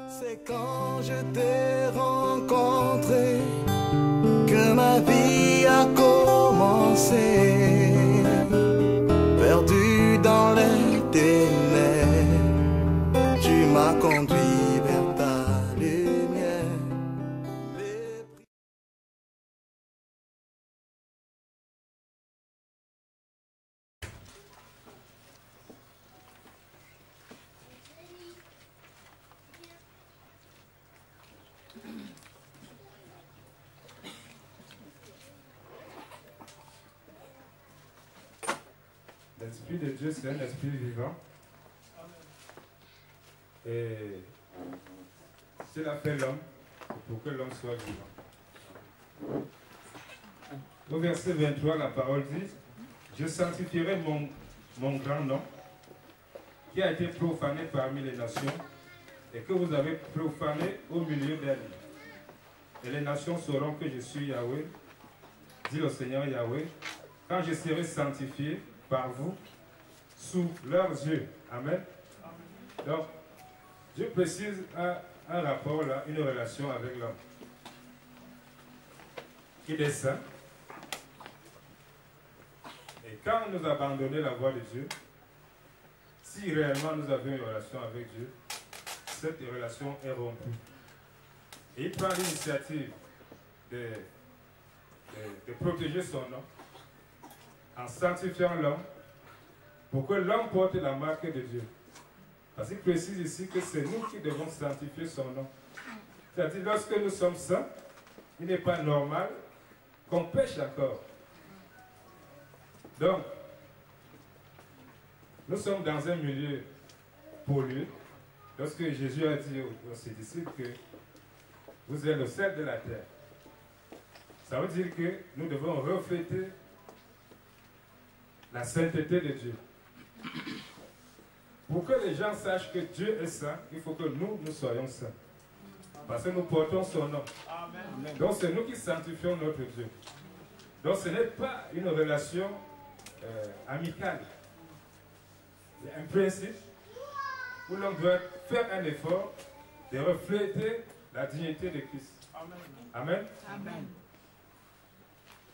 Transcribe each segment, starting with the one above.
C'est quand je t'ai rencontré que ma vie a commencé. Perdu dans les ténèbres, tu m'as conduit vers ta lumière. L'Esprit de Dieu, c'est un esprit vivant. Et s'il a fait l'homme, c'est pour que l'homme soit vivant. Au verset 23, la parole dit, « Je sanctifierai mon grand nom, qui a été profané parmi les nations, et que vous avez profané au milieu d'elles. Et les nations sauront que je suis Yahweh, dit le Seigneur Yahweh, quand je serai sanctifié par vous, sous leurs yeux. » Amen. Donc, Dieu précise un rapport là, une relation avec l'homme. Il est saint. Et quand nous abandonnons la voie de Dieu, si réellement nous avions une relation avec Dieu, cette relation est rompue. Et il prend l'initiative de protéger son nom en sanctifiant l'homme pour que l'homme porte la marque de Dieu. Parce qu'il précise ici que c'est nous qui devons sanctifier son nom. C'est-à-dire, lorsque nous sommes saints, il n'est pas normal qu'on pêche encore. Donc, nous sommes dans un milieu pollué. Lorsque Jésus a dit à ses disciples que vous êtes le sel de la terre, ça veut dire que nous devons refléter la sainteté de Dieu. Pour que les gens sachent que Dieu est saint, il faut que nous soyons saints. Parce que nous portons son nom. Amen. Donc c'est nous qui sanctifions notre Dieu. Donc ce n'est pas une relation amicale. C'est un principe où l'on doit faire un effort de refléter la dignité de Christ. Amen. Amen. Amen.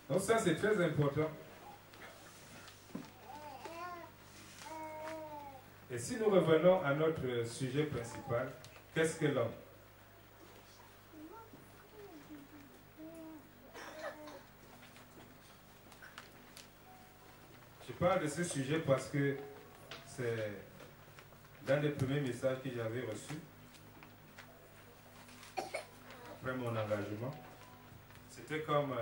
Donc ça c'est très important. Et si nous revenons à notre sujet principal, qu'est-ce que l'homme? Je parle de ce sujet parce que c'est l'un des premiers messages que j'avais reçus après mon engagement. C'était comme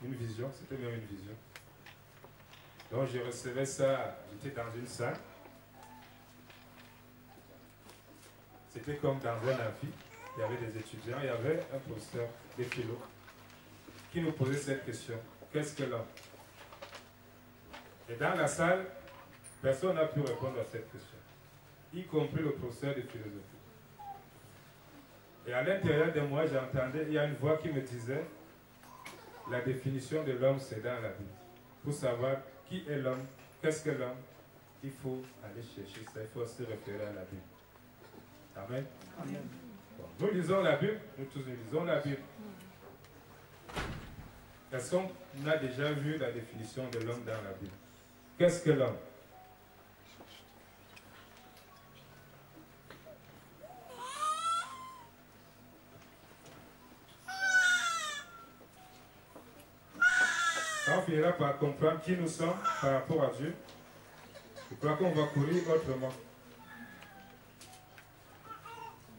une vision, c'était même une vision. Donc je recevais ça, j'étais dans une salle. C'était comme dans un amphi, il y avait des étudiants, il y avait un professeur de philo qui nous posait cette question. Qu'est-ce que l'homme? Et dans la salle, personne n'a pu répondre à cette question, y compris le professeur de philosophie. Et à l'intérieur de moi, j'entendais, il y a une voix qui me disait, la définition de l'homme, c'est dans la Bible. Pour savoir qui est l'homme, qu'est-ce que l'homme, il faut aller chercher ça, il faut se référer à la Bible. Amen. Amen. Bon, nous lisons la Bible, nous tous nous lisons la Bible. Est-ce qu'on a déjà vu la définition de l'homme dans la Bible? Qu'est-ce que l'homme? Quand on finira par comprendre qui nous sommes par rapport à Dieu, je crois qu'on va courir autrement.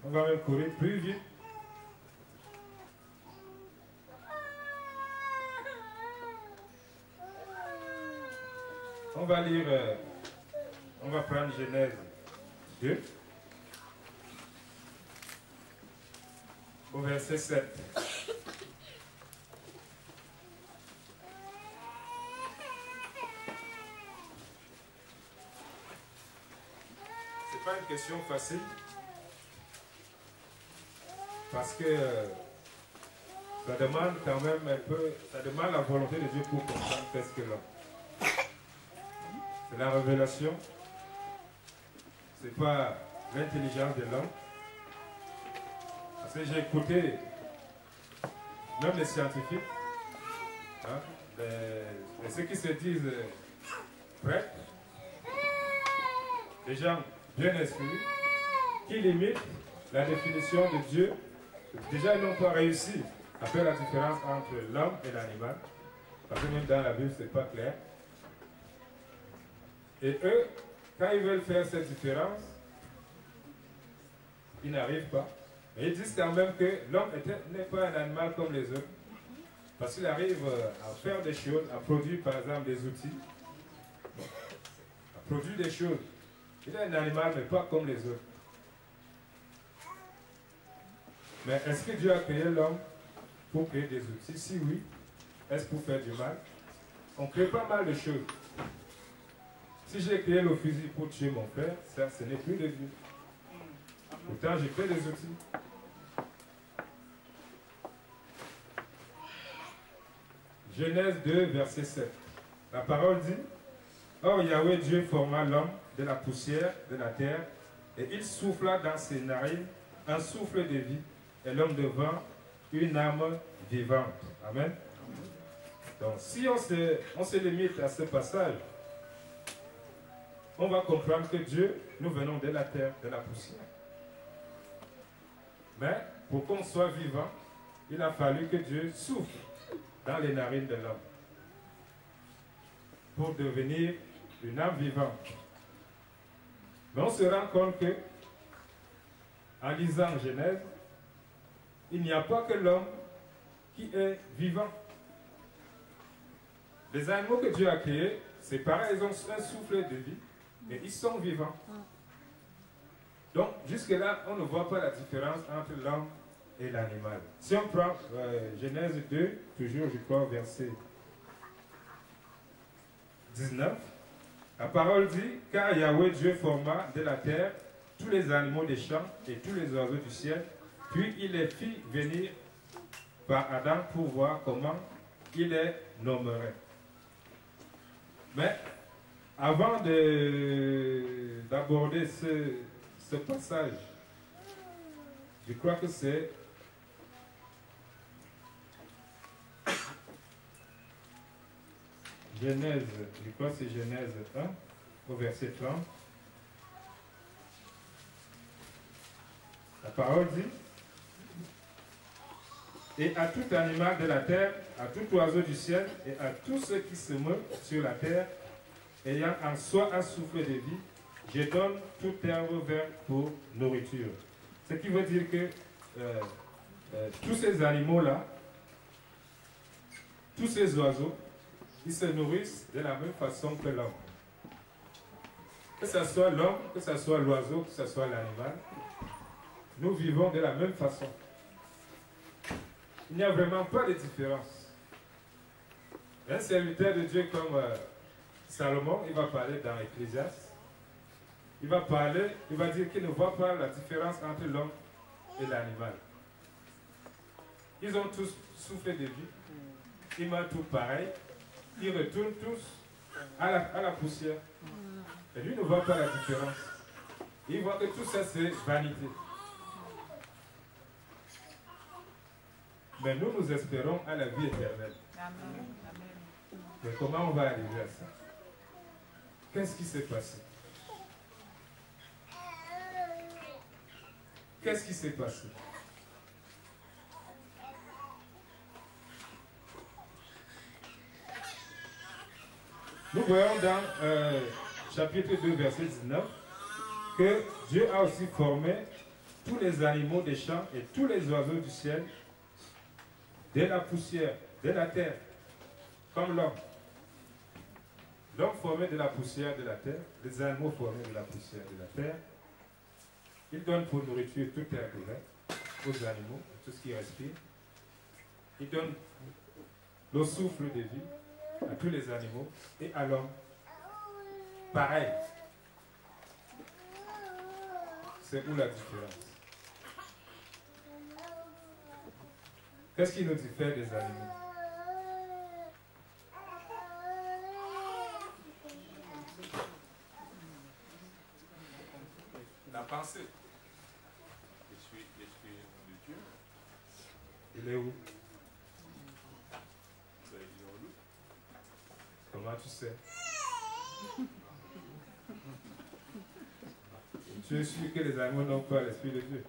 On va même courir plus vite. On va lire, on va prendre Genèse 2, au verset 7. C'est pas une question facile. Parce que ça demande quand même un peu, ça demande la volonté de Dieu pour comprendre qu'est-ce que l'homme. C'est la révélation, c'est pas l'intelligence de l'homme, Si j'ai écouté même les scientifiques, hein, ceux qui se disent prêtres, des gens bien instruits, qui limitent la définition de Dieu. Déjà, ils n'ont pas réussi à faire la différence entre l'homme et l'animal, parce que même dans la Bible, ce n'est pas clair. Et eux, quand ils veulent faire cette différence, ils n'arrivent pas. Mais ils disent quand même que l'homme n'est pas un animal comme les autres. Parce qu'il arrive à faire des choses, à produire par exemple des outils, à produire des choses. Il est un animal, mais pas comme les autres. Mais est-ce que Dieu a créé l'homme pour créer des outils? Si oui, est-ce pour faire du mal? On crée pas mal de choses. Si j'ai créé le fusil pour tuer mon frère, ça, ce n'est plus de Dieu. Pourtant, j'ai fait des outils. Genèse 2, verset 7. La parole dit: Or Yahweh Dieu forma l'homme de la poussière de la terre, et il souffla dans ses narines un souffle de vie, et l'homme devint une âme vivante. Amen. Donc, si on se limite à ce passage, on va comprendre que Dieu, nous venons de la terre, de la poussière. Mais pour qu'on soit vivant, il a fallu que Dieu souffle dans les narines de l'homme pour devenir une âme vivante. Mais on se rend compte que, en lisant Genèse, il n'y a pas que l'homme qui est vivant. Les animaux que Dieu a créés, c'est pareil, ils ont un souffle de vie, mais ils sont vivants. Donc, jusque-là, on ne voit pas la différence entre l'homme et l'animal. Si on prend Genèse 2, toujours, je crois, verset 19, la parole dit: Car Yahweh Dieu forma de la terre tous les animaux des champs et tous les oiseaux du ciel, puis il les fit venir par Adam pour voir comment il les nommerait. Mais avant d'aborder ce passage, je crois que c'est Genèse, je crois que c'est Genèse 1, au verset 30. La parole dit: Et à tout animal de la terre, à tout oiseau du ciel, et à tous ceux qui se meuvent sur la terre, ayant en soi un souffle de vie, je donne toute herbe verte pour nourriture. Ce qui veut dire que tous ces animaux-là, tous ces oiseaux, ils se nourrissent de la même façon que l'homme. Que ce soit l'homme, que ce soit l'oiseau, que ce soit l'animal, nous vivons de la même façon. Il n'y a vraiment pas de différence. Un serviteur de Dieu comme Salomon, il va parler dans Ecclésiaste. Il va dire qu'il ne voit pas la différence entre l'homme et l'animal. Ils ont tous soufflé de vie. Ils mangent tout pareil. Ils retournent tous à la poussière. Et lui ne voit pas la différence. Il voit que tout ça c'est vanité. Mais nous, nous espérons à la vie éternelle. Amen. Mais comment on va arriver à ça? Qu'est-ce qui s'est passé? Qu'est-ce qui s'est passé? Nous voyons dans chapitre 2, verset 19, que Dieu a aussi formé tous les animaux des champs et tous les oiseaux du ciel de la poussière, de la terre, comme l'homme. L'homme formé de la poussière de la terre, les animaux formés de la poussière de la terre, il donne pour nourriture toute herbe verte aux animaux, tout ce qui respire. Il donne le souffle de vie à tous les animaux et à l'homme. Pareil. C'est où la différence? Qu'est-ce qui nous diffère des animaux? La pensée. L'esprit de Dieu Il est où? Comment tu sais? Tu es sûr que les animaux n'ont pas l'Esprit de Dieu?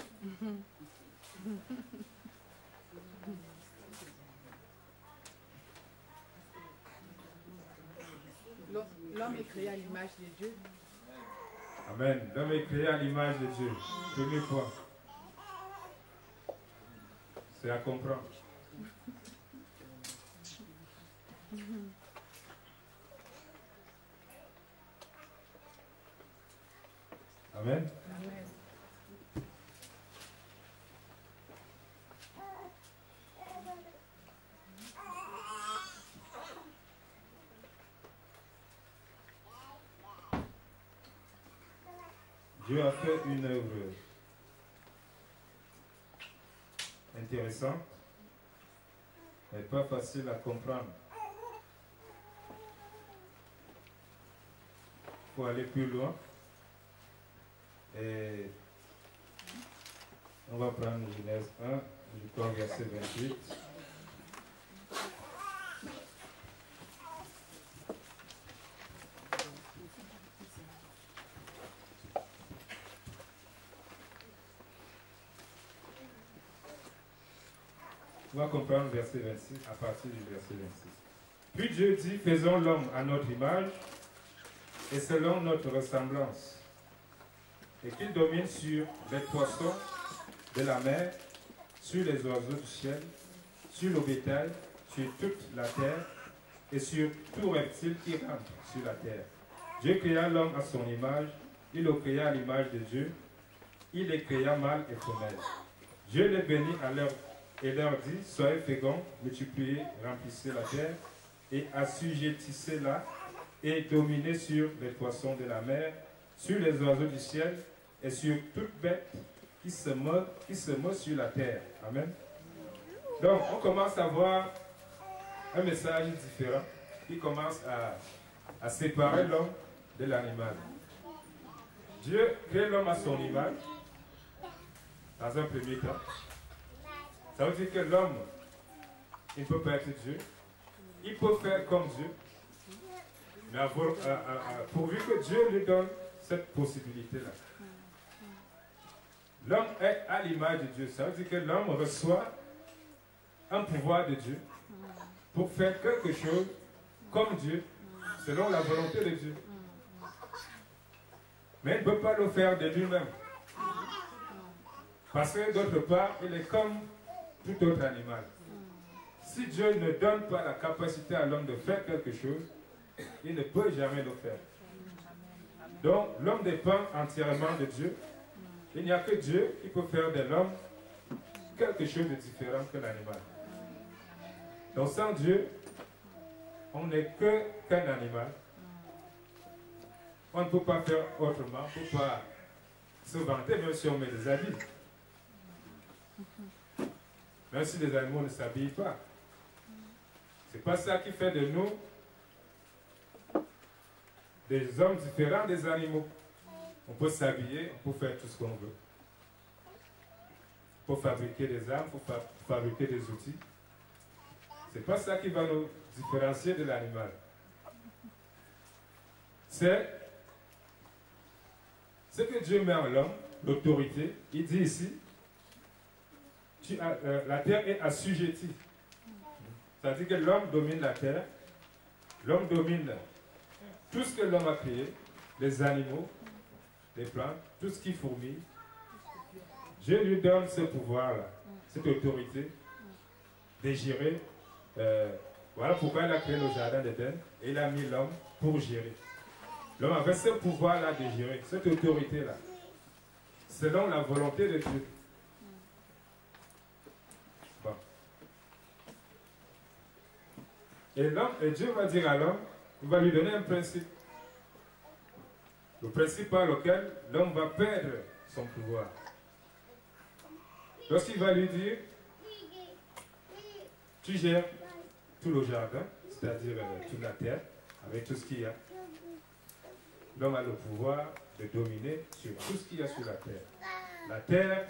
L'homme est créé à l'image de Dieu. Amen. L'homme est créé à l'image de Dieu. Premier point. C'est à comprendre. Amen. Amen. Dieu a fait une œuvre intéressante, mais pas facile à comprendre. Il faut aller plus loin. Et on va prendre Genèse 1, je crois verset 28. On va comprendre verset 26, à partir du verset 26. Puis Dieu dit, faisons l'homme à notre image et selon notre ressemblance, et qu'il domine sur les poissons de la mer, sur les oiseaux du ciel, sur le bétail, sur toute la terre, et sur tout reptile qui rampe sur la terre. Dieu créa l'homme à son image, il le créa à l'image de Dieu, il les créa mâle et femelle. Dieu les bénit et leur dit, soyez féconds, multipliez, remplissez la terre, et assujettissez-la, et dominez sur les poissons de la mer, sur les oiseaux du ciel, et sur toute bête qui se meut sur la terre. Amen. Donc, on commence à voir un message différent qui commence à séparer l'homme de l'animal. Dieu crée l'homme à son image, dans un premier temps. Ça veut dire que l'homme, il ne peut pas être Dieu. Il peut faire comme Dieu. Mais pourvu que Dieu lui donne cette possibilité-là. L'homme est à l'image de Dieu. Ça veut dire que l'homme reçoit un pouvoir de Dieu pour faire quelque chose comme Dieu, selon la volonté de Dieu. Mais il ne peut pas le faire de lui-même. Parce que d'autre part, il est comme tout autre animal. Si Dieu ne donne pas la capacité à l'homme de faire quelque chose, il ne peut jamais le faire. Donc, l'homme dépend entièrement de Dieu. Il n'y a que Dieu qui peut faire de l'homme quelque chose de différent que l'animal. Donc, sans Dieu, on n'est qu'un animal. On ne peut pas faire autrement, on ne peut pas se vanter même si on met des habits. Même si les animaux ne s'habillent pas. C'est pas ça qui fait de nous des hommes différents des animaux. On peut s'habiller, on peut faire tout ce qu'on veut. On peut fabriquer des armes, on peut fabriquer des outils. C'est pas ça qui va nous différencier de l'animal. C'est ce que Dieu met en l'homme, l'autorité. Il dit ici, la terre est assujettie. C'est-à-dire que l'homme domine la terre, l'homme domine tout ce que l'homme a créé, les animaux, les plantes, tout ce qui fourmille. Dieu lui donne ce pouvoir-là, cette autorité de gérer. Voilà pourquoi il a créé le jardin d'Éden et il a mis l'homme pour gérer. L'homme avait ce pouvoir-là de gérer, cette autorité-là, selon la volonté de Dieu. Bon. Et Dieu va dire à l'homme, il va lui donner un principe. Le principe par lequel l'homme va perdre son pouvoir. Lorsqu'il va lui dire, tu gères tout le jardin, c'est-à-dire toute la terre, avec tout ce qu'il y a. L'homme a le pouvoir de dominer sur tout ce qu'il y a sur la terre. La terre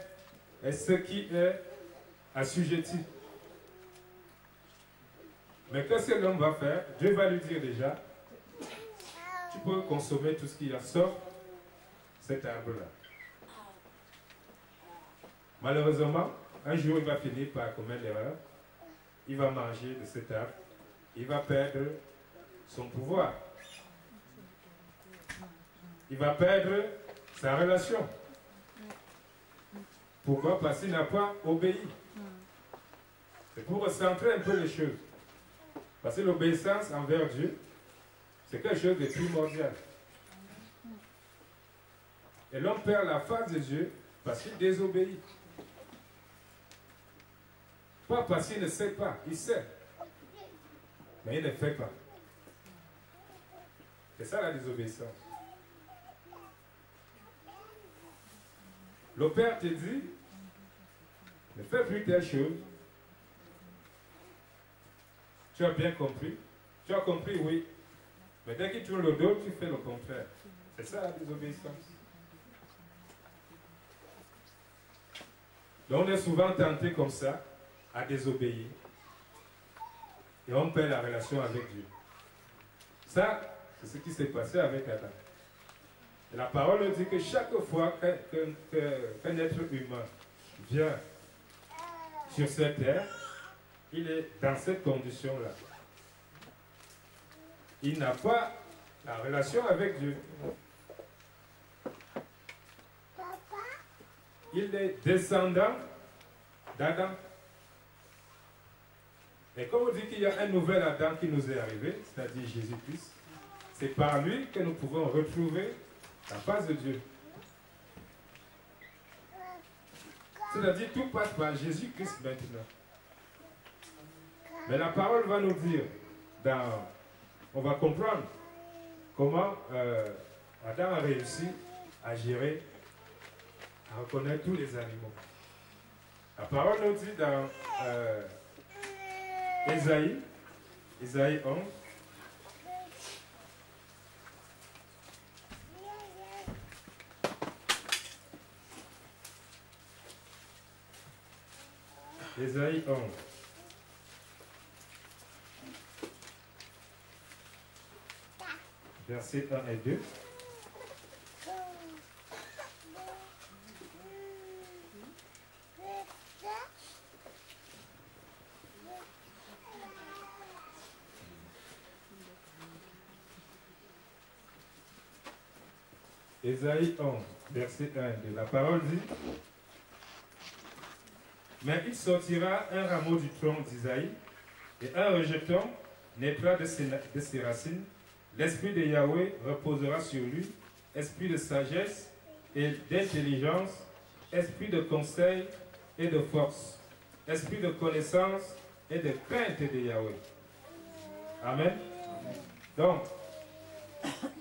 est ce qui est assujetti. Mais qu'est-ce que l'homme va faire? Dieu va lui dire déjà, tu peux consommer tout ce qu'il y a sauf cet arbre-là. Malheureusement, un jour il va finir par commettre l'erreur. Il va manger de cet arbre. Il va perdre son pouvoir. Il va perdre sa relation. Pourquoi? Parce qu'il n'a pas obéi. C'est pour recentrer un peu les choses. Parce que l'obéissance envers Dieu, c'est quelque chose de primordial. Et l'homme perd la face de Dieu parce qu'il désobéit. Pas parce qu'il ne sait pas, il sait. Mais il ne fait pas. C'est ça la désobéissance. Le Père te dit, ne fais plus telle chose. Tu as bien compris. Tu as compris, oui. Mais dès qu'il tourne le dos, tu fais le contraire. C'est ça la désobéissance. Donc on est souvent tenté comme ça à désobéir. Et on perd la relation avec Dieu. Ça, c'est ce qui s'est passé avec Adam. Et la parole nous dit que chaque fois qu'un être humain vient sur cette terre, il est dans cette condition-là. Il n'a pas la relation avec Dieu. Il est descendant d'Adam. Et comme on dit qu'il y a un nouvel Adam qui nous est arrivé, c'est-à-dire Jésus-Christ, c'est par lui que nous pouvons retrouver la face de Dieu. C'est-à-dire tout passe par Jésus-Christ maintenant. Mais la parole va nous dire, on va comprendre comment Adam a réussi à gérer, à reconnaître tous les animaux. La parole nous dit dans Ésaïe 11, Ésaïe 11. Versets 1 et 2. Ésaïe 11, verset 1 et 2. La parole dit: mais il sortira un rameau du tronc d'Isaïe, et un rejeton naîtra de ses racines. L'esprit de Yahweh reposera sur lui, esprit de sagesse et d'intelligence, esprit de conseil et de force, esprit de connaissance et de crainte de Yahweh. Amen. Donc,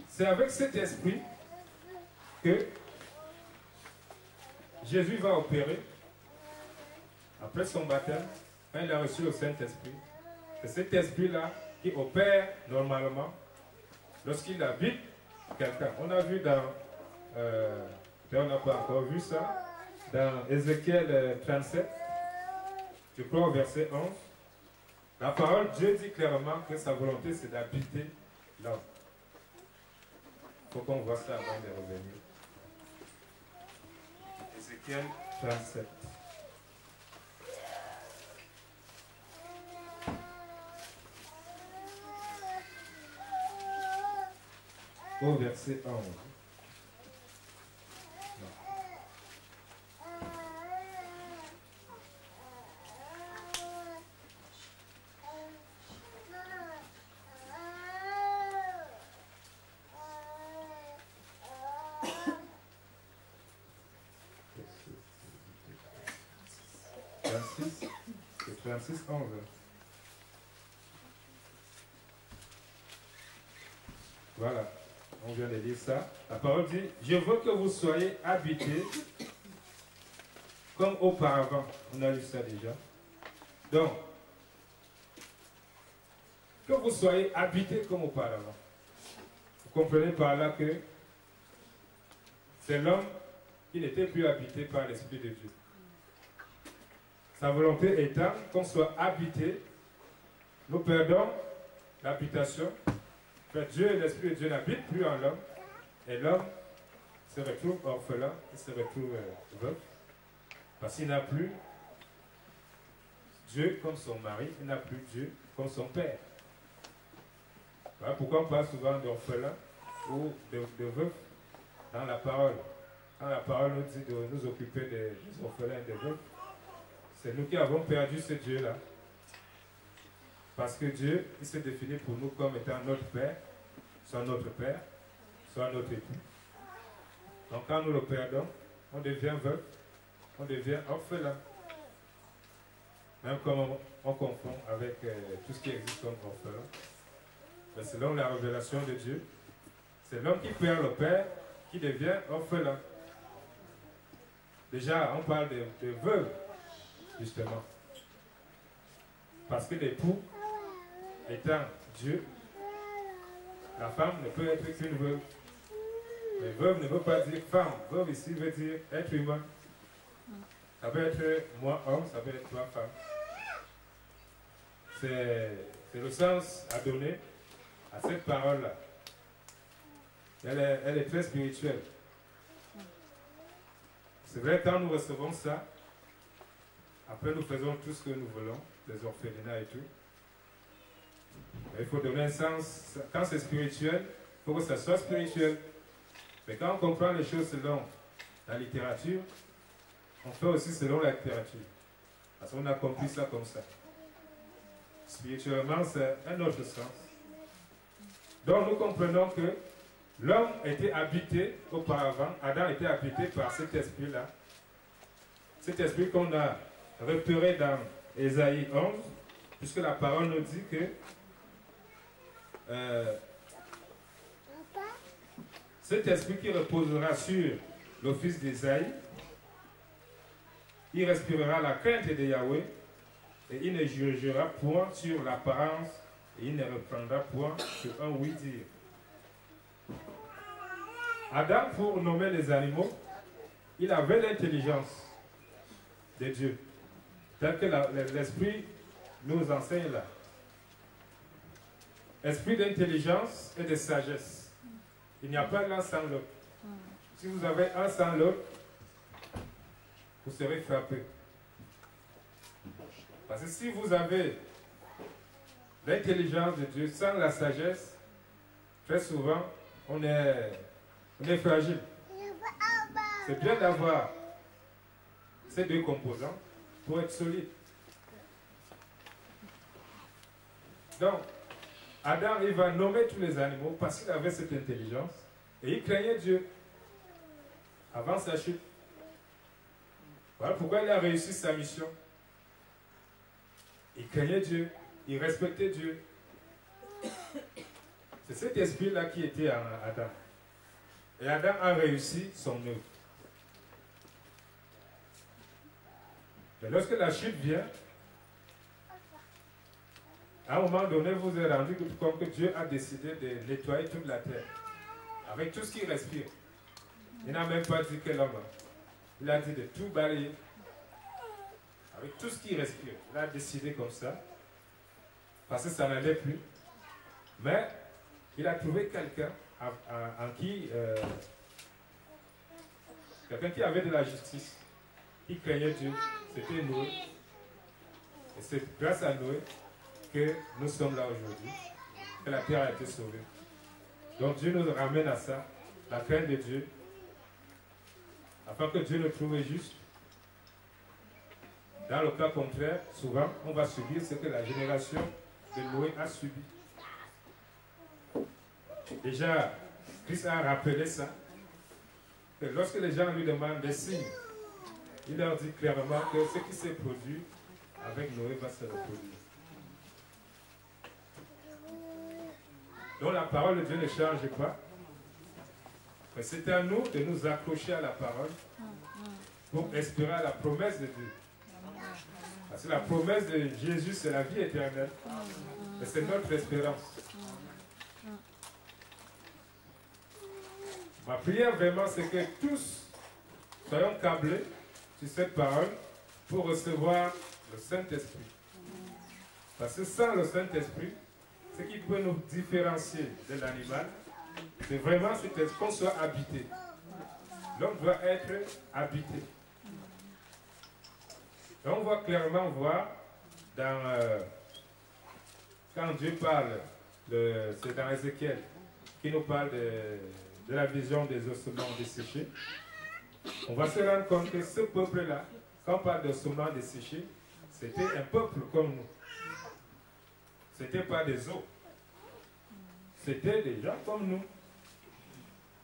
c'est avec cet esprit que Jésus va opérer après son baptême, quand il a reçu le Saint-Esprit. C'est cet esprit-là qui opère normalement lorsqu'il habite quelqu'un. On a vu dans, on n'a pas encore vu ça, dans Ézéchiel 37, je crois au verset 11, la parole, Dieu dit clairement que sa volonté c'est d'habiter l'homme. Il faut qu'on voit ça avant de revenir. Ézéchiel 37. Au verset 11. C'est 36, 11. Voilà. On vient de lire ça. La parole dit: je veux que vous soyez habités comme auparavant. On a lu ça déjà. Donc, que vous soyez habités comme auparavant. Vous comprenez par là que c'est l'homme qui n'était plus habité par l'Esprit de Dieu. Sa volonté étant qu'on soit habité nous perdons l'habitation. Dieu et l'Esprit de Dieu n'habitent plus en l'homme. Et l'homme se retrouve orphelin, il se retrouve veuf. Parce qu'il n'a plus Dieu comme son mari, il n'a plus Dieu comme son père. Voilà pourquoi on parle souvent d'orphelin ou de veuf dans la parole. Quand la parole nous dit de nous occuper des orphelins et des veufs, c'est nous qui avons perdu ce Dieu-là. Parce que Dieu, il se définit pour nous comme étant notre Père, soit notre Père, soit notre époux. Donc quand nous le perdons, on devient veuf, on devient orphelin. Même comme on confond avec tout ce qui existe comme orphelin. Mais selon la révélation de Dieu, c'est l'homme qui perd le Père qui devient orphelin. Déjà, on parle de veuve, justement. Parce que l'époux, étant Dieu, la femme ne peut être qu'une veuve. Mais veuve ne veut pas dire femme. Veuve ici veut dire être humain. Ça peut être moi homme, ça peut être toi femme. C'est le sens à donner à cette parole-là. Elle est très spirituelle. C'est vrai, quand nous recevons ça, après nous faisons tout ce que nous voulons, les orphelinats et tout. Mais il faut donner un sens. Quand c'est spirituel, il faut que ça soit spirituel. Mais quand on comprend les choses selon la littérature, on fait aussi selon la littérature. Parce qu'on a compris ça comme ça. Spirituellement, c'est un autre sens. Donc nous comprenons que l'homme était habité auparavant, Adam était habité par cet esprit-là. Cet esprit qu'on a repéré dans Ésaïe 11, puisque la parole nous dit que cet esprit qui reposera sur le fils d'Ésaïe, il respirera la crainte de Yahweh et il ne jugera point sur l'apparence et il ne reprendra point sur un oui-dire. Adam, pour nommer les animaux, il avait l'intelligence de Dieu, tel que l'esprit nous enseigne là. Esprit d'intelligence et de sagesse. Il n'y a pas l'un sans l'autre. Si vous avez un sans l'autre, vous serez frappé. Parce que si vous avez l'intelligence de Dieu sans la sagesse, très souvent, on est fragile. C'est bien d'avoir ces deux composants pour être solide. Donc, Adam, il va nommer tous les animaux parce qu'il avait cette intelligence et il craignait Dieu avant sa chute. Voilà pourquoi il a réussi sa mission. Il craignait Dieu, il respectait Dieu. C'est cet esprit-là qui était en Adam. Et Adam a réussi son œuvre. Mais lorsque la chute vient, à un moment donné, vous vous êtes rendu compte que Dieu a décidé de nettoyer toute la terre, avec tout ce qui respire. Il n'a même pas dit que l'homme. Il a dit de tout balayer, avec tout ce qui respire. Il a décidé comme ça, parce que ça n'allait plus. Mais il a trouvé quelqu'un en qui, quelqu'un qui avait de la justice, qui craignait Dieu. C'était Noé. Et c'est grâce à Noé que nous sommes là aujourd'hui, que la terre a été sauvée. Donc Dieu nous ramène à ça, la crainte de Dieu, afin que Dieu nous trouve juste. Dans le cas contraire, souvent, on va subir ce que la génération de Noé a subi. Déjà, Christ a rappelé ça, que lorsque les gens lui demandent des signes, il leur dit clairement que ce qui s'est produit avec Noé va se reproduire. Donc la parole de Dieu ne change pas. Mais c'est à nous de nous accrocher à la parole pour espérer à la promesse de Dieu. Parce que la promesse de Jésus, c'est la vie éternelle. Et c'est notre espérance. Ma prière vraiment, c'est que tous soyons câblés sur cette parole pour recevoir le Saint-Esprit. Parce que sans le Saint-Esprit, ce qui peut nous différencier de l'animal, c'est vraiment qu'on soit habité. L'homme doit être habité. Et on va clairement voir quand Dieu parle, c'est dans Ézéchiel, qui nous parle de la vision des ossements desséchés. On va se rendre compte que ce peuple-là, quand on parle d'ossements desséchés, c'était un peuple comme nous. Ce n'était pas des os. C'était des gens comme nous.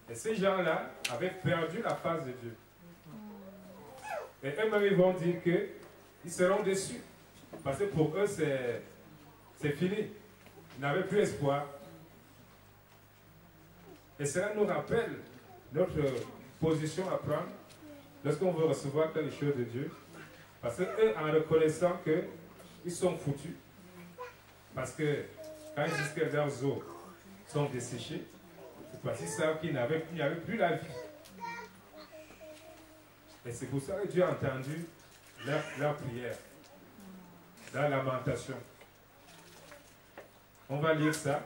Et ces gens-là avaient perdu la face de Dieu. Et eux-mêmes, ils vont dire qu'ils seront déçus. Parce que pour eux, c'est fini. Ils n'avaient plus espoir. Et cela nous rappelle notre position à prendre lorsqu'on veut recevoir quelque chose de Dieu. Parce qu'eux, en reconnaissant qu'ils sont foutus, parce que quand ils disent que leurs os sont desséchés, c'est parce qu'ils savent qu'il n'y avait plus la vie. Et c'est pour ça que Dieu a entendu leur prière, la lamentation. On va lire ça,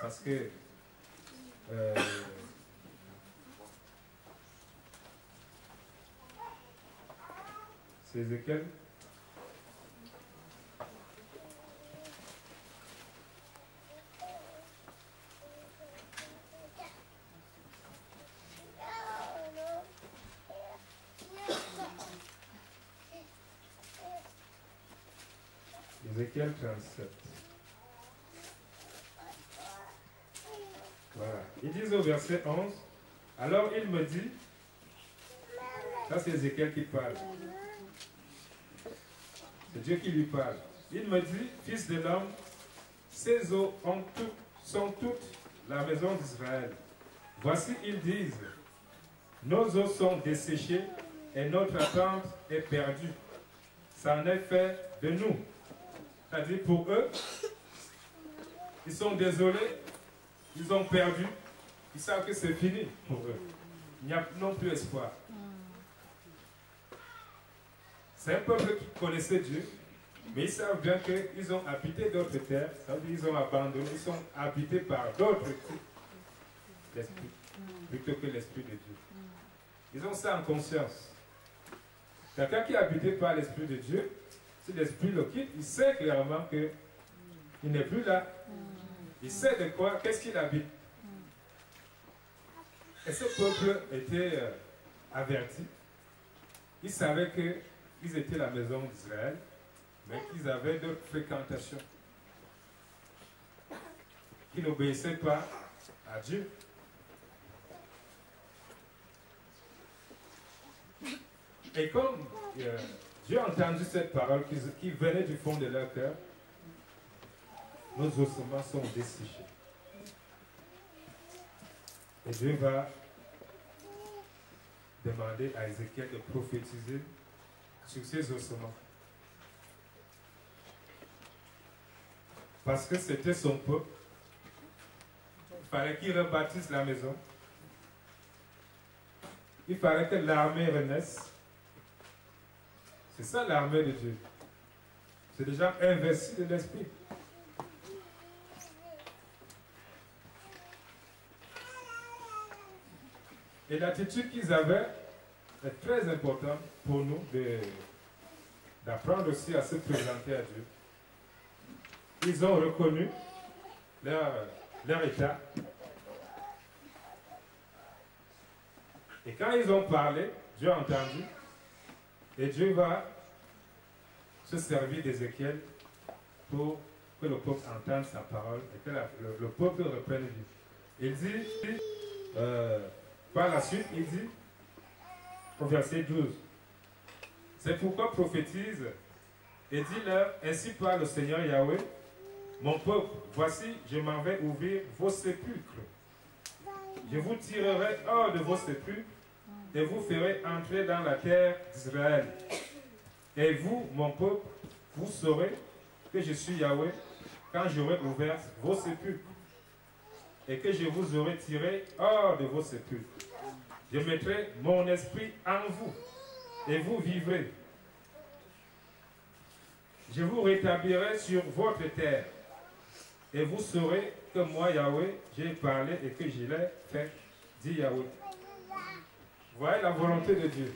parce que c'est Ézéchiel. Ézéchiel 37. Voilà. Ils disent au verset 11, alors il me dit, ça c'est Ézéchiel qui parle. C'est Dieu qui lui parle. Il me dit, fils de l'homme, ces eaux sont toutes la maison d'Israël. Voici, ils disent, nos eaux sont desséchées et notre attente est perdue. C'en est fait de nous. C'est-à-dire pour eux, ils sont désolés, ils ont perdu, ils savent que c'est fini pour eux. Il n'y a non plus espoir. C'est un peuple qui connaissait Dieu, mais ils savent bien qu'ils ont habité d'autres terres, ça veut dire qu'ils ont abandonné, ils sont habités par d'autres types d'esprit, plutôt que l'esprit de Dieu. Ils ont ça en conscience. Quelqu'un qui est habité par l'esprit de Dieu, si l'esprit le quitte, il sait clairement qu'il n'est plus là. Il sait de quoi, qu'est-ce qu'il habite. Et ce peuple était averti. Ils savaient qu'ils étaient la maison d'Israël, mais qu'ils avaient d'autres fréquentations. Qu'ils n'obéissaient pas à Dieu. Et comme Dieu a entendu cette parole qui venait du fond de leur cœur, nos ossements sont desséchés. Et Dieu va demander à Ézéchiel de prophétiser sur ces ossements. Parce que c'était son peuple. Il fallait qu'il rebâtisse la maison. Il fallait que l'armée renaisse. C'est ça l'armée de Dieu. C'est des gens investis de l'esprit. Et l'attitude qu'ils avaient est très importante pour nous d'apprendre aussi à se présenter à Dieu. Ils ont reconnu leur état. Et quand ils ont parlé, Dieu a entendu. Et Dieu va se servir d'Ézéchiel pour que le peuple entende sa parole et que le peuple reprenne vie. Il dit, par la suite, il dit, au verset 12, c'est pourquoi prophétise et dis-leur, ainsi parle le Seigneur Yahweh, mon peuple, voici, je m'en vais ouvrir vos sépulcres. Je vous tirerai hors de vos sépulcres et vous ferai entrer dans la terre d'Israël. Et vous, mon peuple, vous saurez que je suis Yahweh quand j'aurai ouvert vos sépulcres et que je vous aurai tiré hors de vos sépulcres. Je mettrai mon esprit en vous et vous vivrez. je vous rétablirai sur votre terre, et vous saurez que moi, Yahweh, j'ai parlé et que je l'ai fait, dit Yahweh. Vous voyez la volonté de Dieu.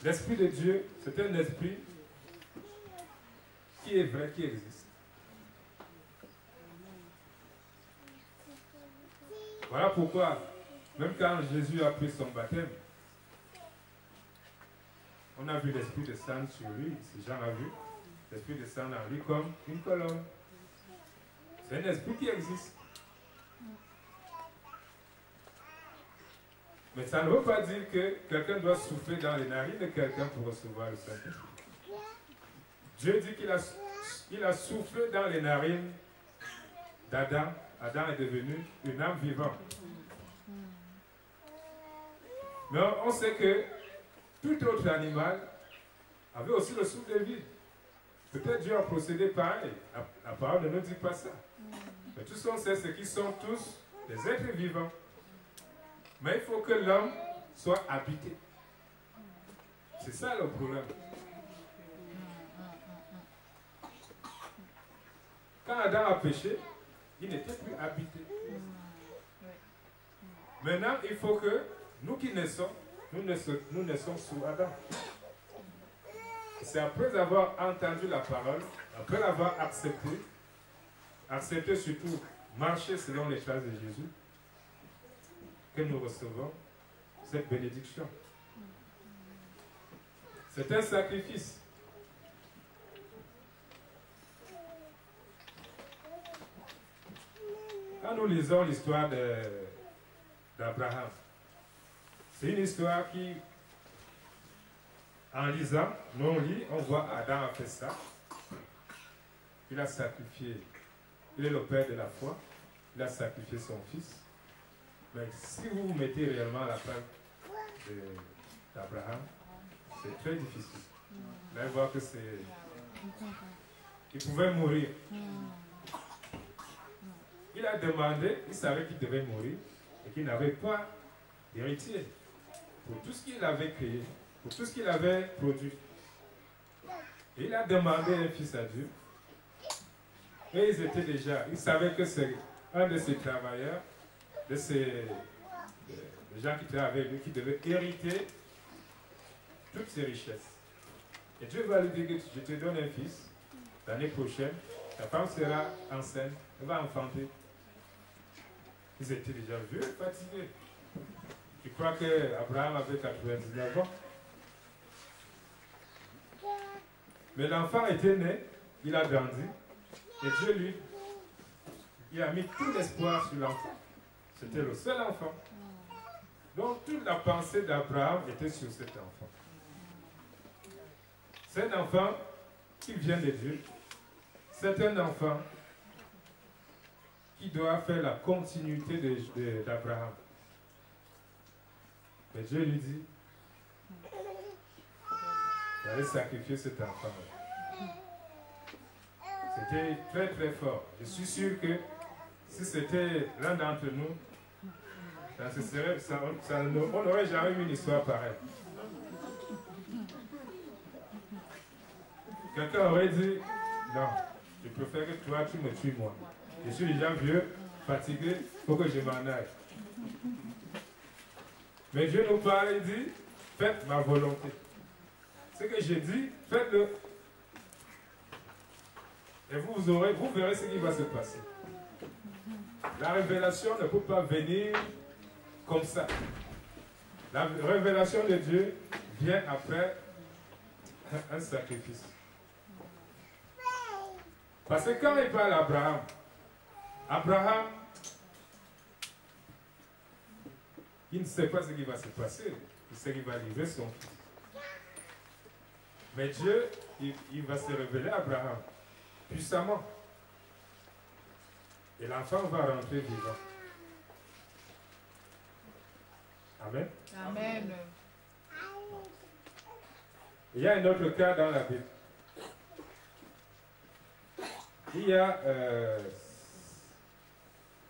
L'Esprit de Dieu, c'est un esprit qui est vrai, qui existe. Voilà pourquoi, même quand Jésus a pris son baptême, on a vu l'Esprit descendre sur lui, si Jean a vu, l'Esprit descendre en lui comme une colonne. C'est un esprit qui existe. Mais ça ne veut pas dire que quelqu'un doit souffler dans les narines de quelqu'un pour recevoir le Saint-Esprit. Dieu dit qu'il a soufflé dans les narines d'Adam. Adam est devenu une âme vivante. Mais on sait que tout autre animal avait aussi le souffle de vie. Peut-être Dieu a procédé pareil. La parole ne nous dit pas ça. Mais tout ce qu'on sait, c'est qu'ils sont tous des êtres vivants. Mais il faut que l'homme soit habité. C'est ça le problème. Quand Adam a péché, il n'était plus habité. Maintenant, il faut que nous qui naissons, nous naissons sous Adam. C'est après avoir entendu la parole, après l'avoir accepté surtout, marcher selon les traces de Jésus, que nous recevons cette bénédiction. C'est un sacrifice. Quand nous lisons l'histoire d'Abraham, c'est une histoire qui, en lisant, nous on lit, on voit Adam a fait ça. Il a sacrifié. Il est le père de la foi. Il a sacrifié son fils. Mais si vous vous mettez réellement à la place d'Abraham, c'est très difficile. Là, on voit que c'est... Il pouvait mourir. Il a demandé, il savait qu'il devait mourir et qu'il n'avait pas d'héritier pour tout ce qu'il avait créé, pour tout ce qu'il avait produit. Et il a demandé un fils à Dieu. Et ils étaient déjà, ils savaient que c'est un de ses travailleurs, de gens qui étaient avec lui, qui devait hériter toutes ses richesses. Et Dieu va lui dire que je te donne un fils, l'année prochaine, ta femme sera enceinte, elle va enfanter. Ils étaient déjà vieux, fatigués. Tu crois qu'Abraham avait 99 ans? Mais l'enfant était né, il a grandi, et Dieu il a mis tout l'espoir sur l'enfant. C'était le seul enfant. Donc toute la pensée d'Abraham était sur cet enfant. C'est un enfant qui vient de Dieu. C'est un enfant qui doit faire la continuité d'Abraham. Mais Dieu lui dit, il allait sacrifier cet enfant. C'était très très fort. Je suis sûr que si c'était l'un d'entre nous, on n'aurait jamais eu une histoire pareille. Quelqu'un aurait dit, non, je préfère que toi tu me tues moi. Je suis déjà vieux, fatigué, il faut que je m'en aille. Mais Dieu nous parle et dit, faites ma volonté. Ce que j'ai dit, faites-le. Et vous verrez ce qui va se passer. La révélation ne peut pas venir comme ça. La révélation de Dieu vient après un sacrifice. Parce que quand il parle à Abraham, il ne sait pas ce qui va se passer. Il sait qu'il va livrer son fils. Mais Dieu, il va se révéler à Abraham puissamment. Et l'enfant va rentrer vivant. Amen. Amen. Il y a un autre cas dans la Bible. Il y a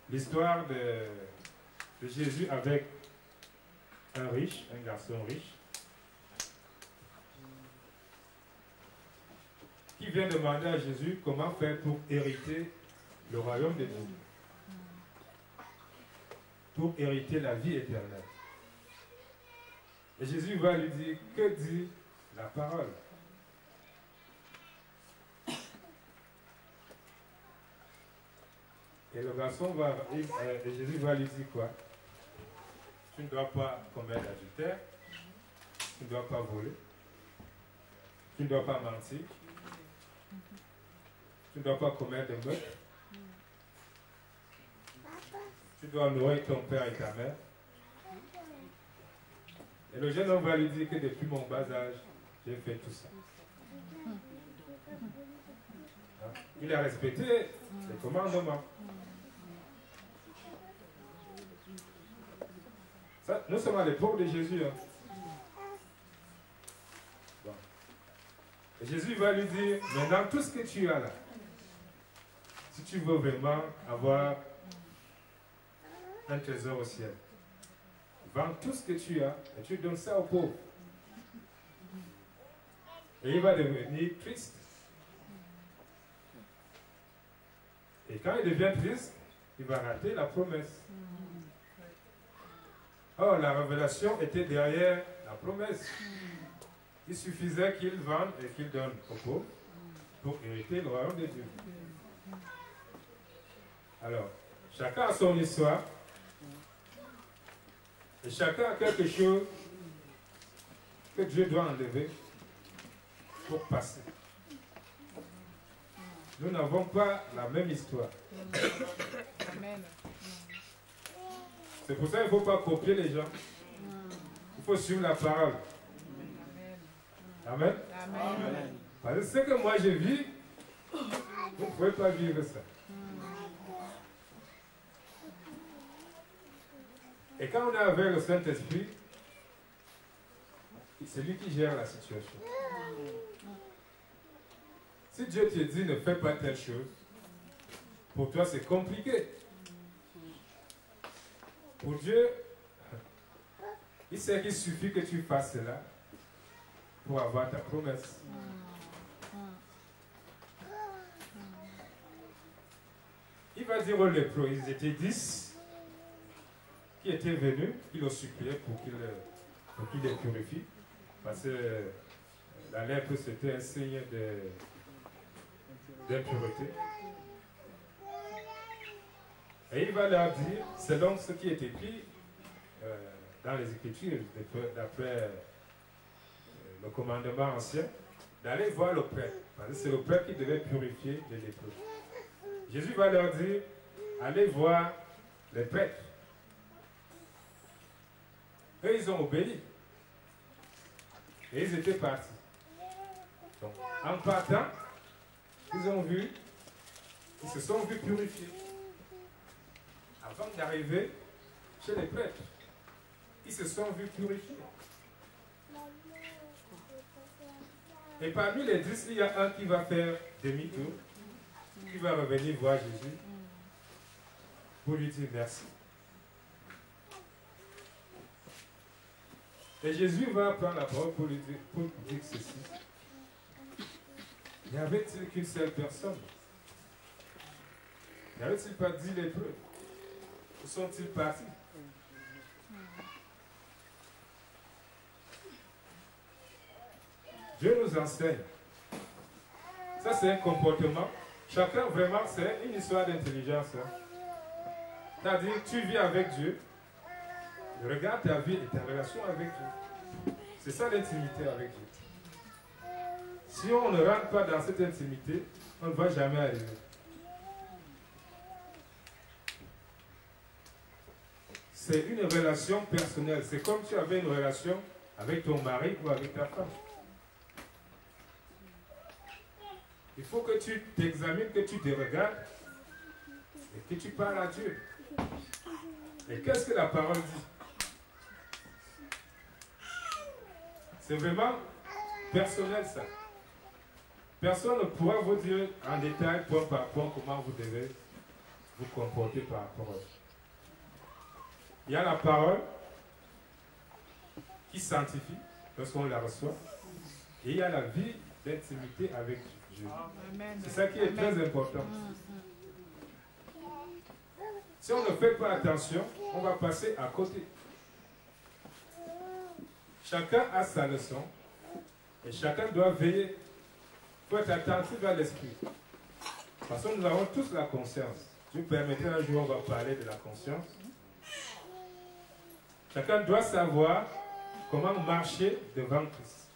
l'histoire de Jésus avec un garçon riche. vient demander à Jésus comment faire pour hériter le royaume de Dieu. Pour hériter la vie éternelle. Et Jésus va lui dire, que dit la parole? Et le garçon va, et Jésus va lui dire quoi? Tu ne dois pas commettre l'adultère, tu ne dois pas voler, tu ne dois pas mentir, tu ne dois pas commettre de meurtre, tu dois honorer ton père et ta mère. Et le jeune homme va lui dire que depuis mon bas âge, j'ai fait tout ça. Hein? Il a respecté les commandements. Ça, nous sommes à l'époque de Jésus. Hein? Bon. Et Jésus va lui dire, maintenant tout ce que tu as là, si tu veux vraiment avoir un trésor au ciel, vends tout ce que tu as et tu donnes ça aux pauvres. Et il va devenir triste. Et quand il devient triste, il va rater la promesse. Or, la révélation était derrière la promesse. Il suffisait qu'il vende et qu'il donne aux pauvres pour hériter le royaume de Dieu. Alors, chacun a son histoire. Et chacun a quelque chose que Dieu doit enlever pour passer. Nous n'avons pas la même histoire. Amen. C'est pour ça qu'il ne faut pas copier les gens. Il faut suivre la parole. Amen. Amen. Parce que ce que moi je vis, vous ne pouvez pas vivre ça. Et quand on est avec le Saint-Esprit, c'est lui qui gère la situation. Si Dieu te dit ne fais pas telle chose, pour toi c'est compliqué. Pour Dieu, il sait qu'il suffit que tu fasses cela pour avoir ta promesse. Il va dire aux lépreux, ils étaient 10 qui étaient venus, qui l'ont supplié pour qu'il les purifie. Parce que la lèpre c'était un signe d'impureté. Et il va leur dire, selon ce qui est écrit dans les Écritures, d'après le commandement ancien, d'aller voir le prêtre. Parce que c'est le prêtre qui devait purifier les lépreux. Jésus va leur dire, allez voir les prêtres. Eux, ils ont obéi. Et ils étaient partis. Donc, en partant, ils se sont vus purifier. Avant d'arriver chez les prêtres, ils se sont vus purifier. Et parmi les 10, il y a un qui va faire demi-tour, qui va revenir voir Jésus pour lui dire merci. Et Jésus va prendre la parole pour dire ceci. N'y avait-il qu'une seule personne? N'y avait-il pas 10 lépreux? Où sont-ils partis? Dieu nous enseigne. Ça, c'est un comportement. Chacun, vraiment, c'est une histoire d'intelligence. Hein. C'est-à-dire, tu vis avec Dieu. Regarde ta vie et ta relation avec Dieu. C'est ça l'intimité avec Dieu. Si on ne rentre pas dans cette intimité, on ne va jamais arriver. C'est une relation personnelle. C'est comme si tu avais une relation avec ton mari ou avec ta femme. Il faut que tu t'examines, que tu te regardes et que tu parles à Dieu. Et qu'est-ce que la parole dit? C'est vraiment personnel ça. Personne ne pourra vous dire en détail, point par point, comment vous devez vous comporter par rapport à ça. Il y a la parole qui sanctifie lorsqu'on la reçoit. Et il y a la vie d'intimité avec Jésus. Amen. C'est ça qui est très important. Si on ne fait pas attention, on va passer à côté. Chacun a sa leçon et chacun doit veiller. Il faut être attentif à l'esprit. Parce que nous avons tous la conscience. Dieu permettrait un jour, on va parler de la conscience. Chacun doit savoir comment marcher devant Christ.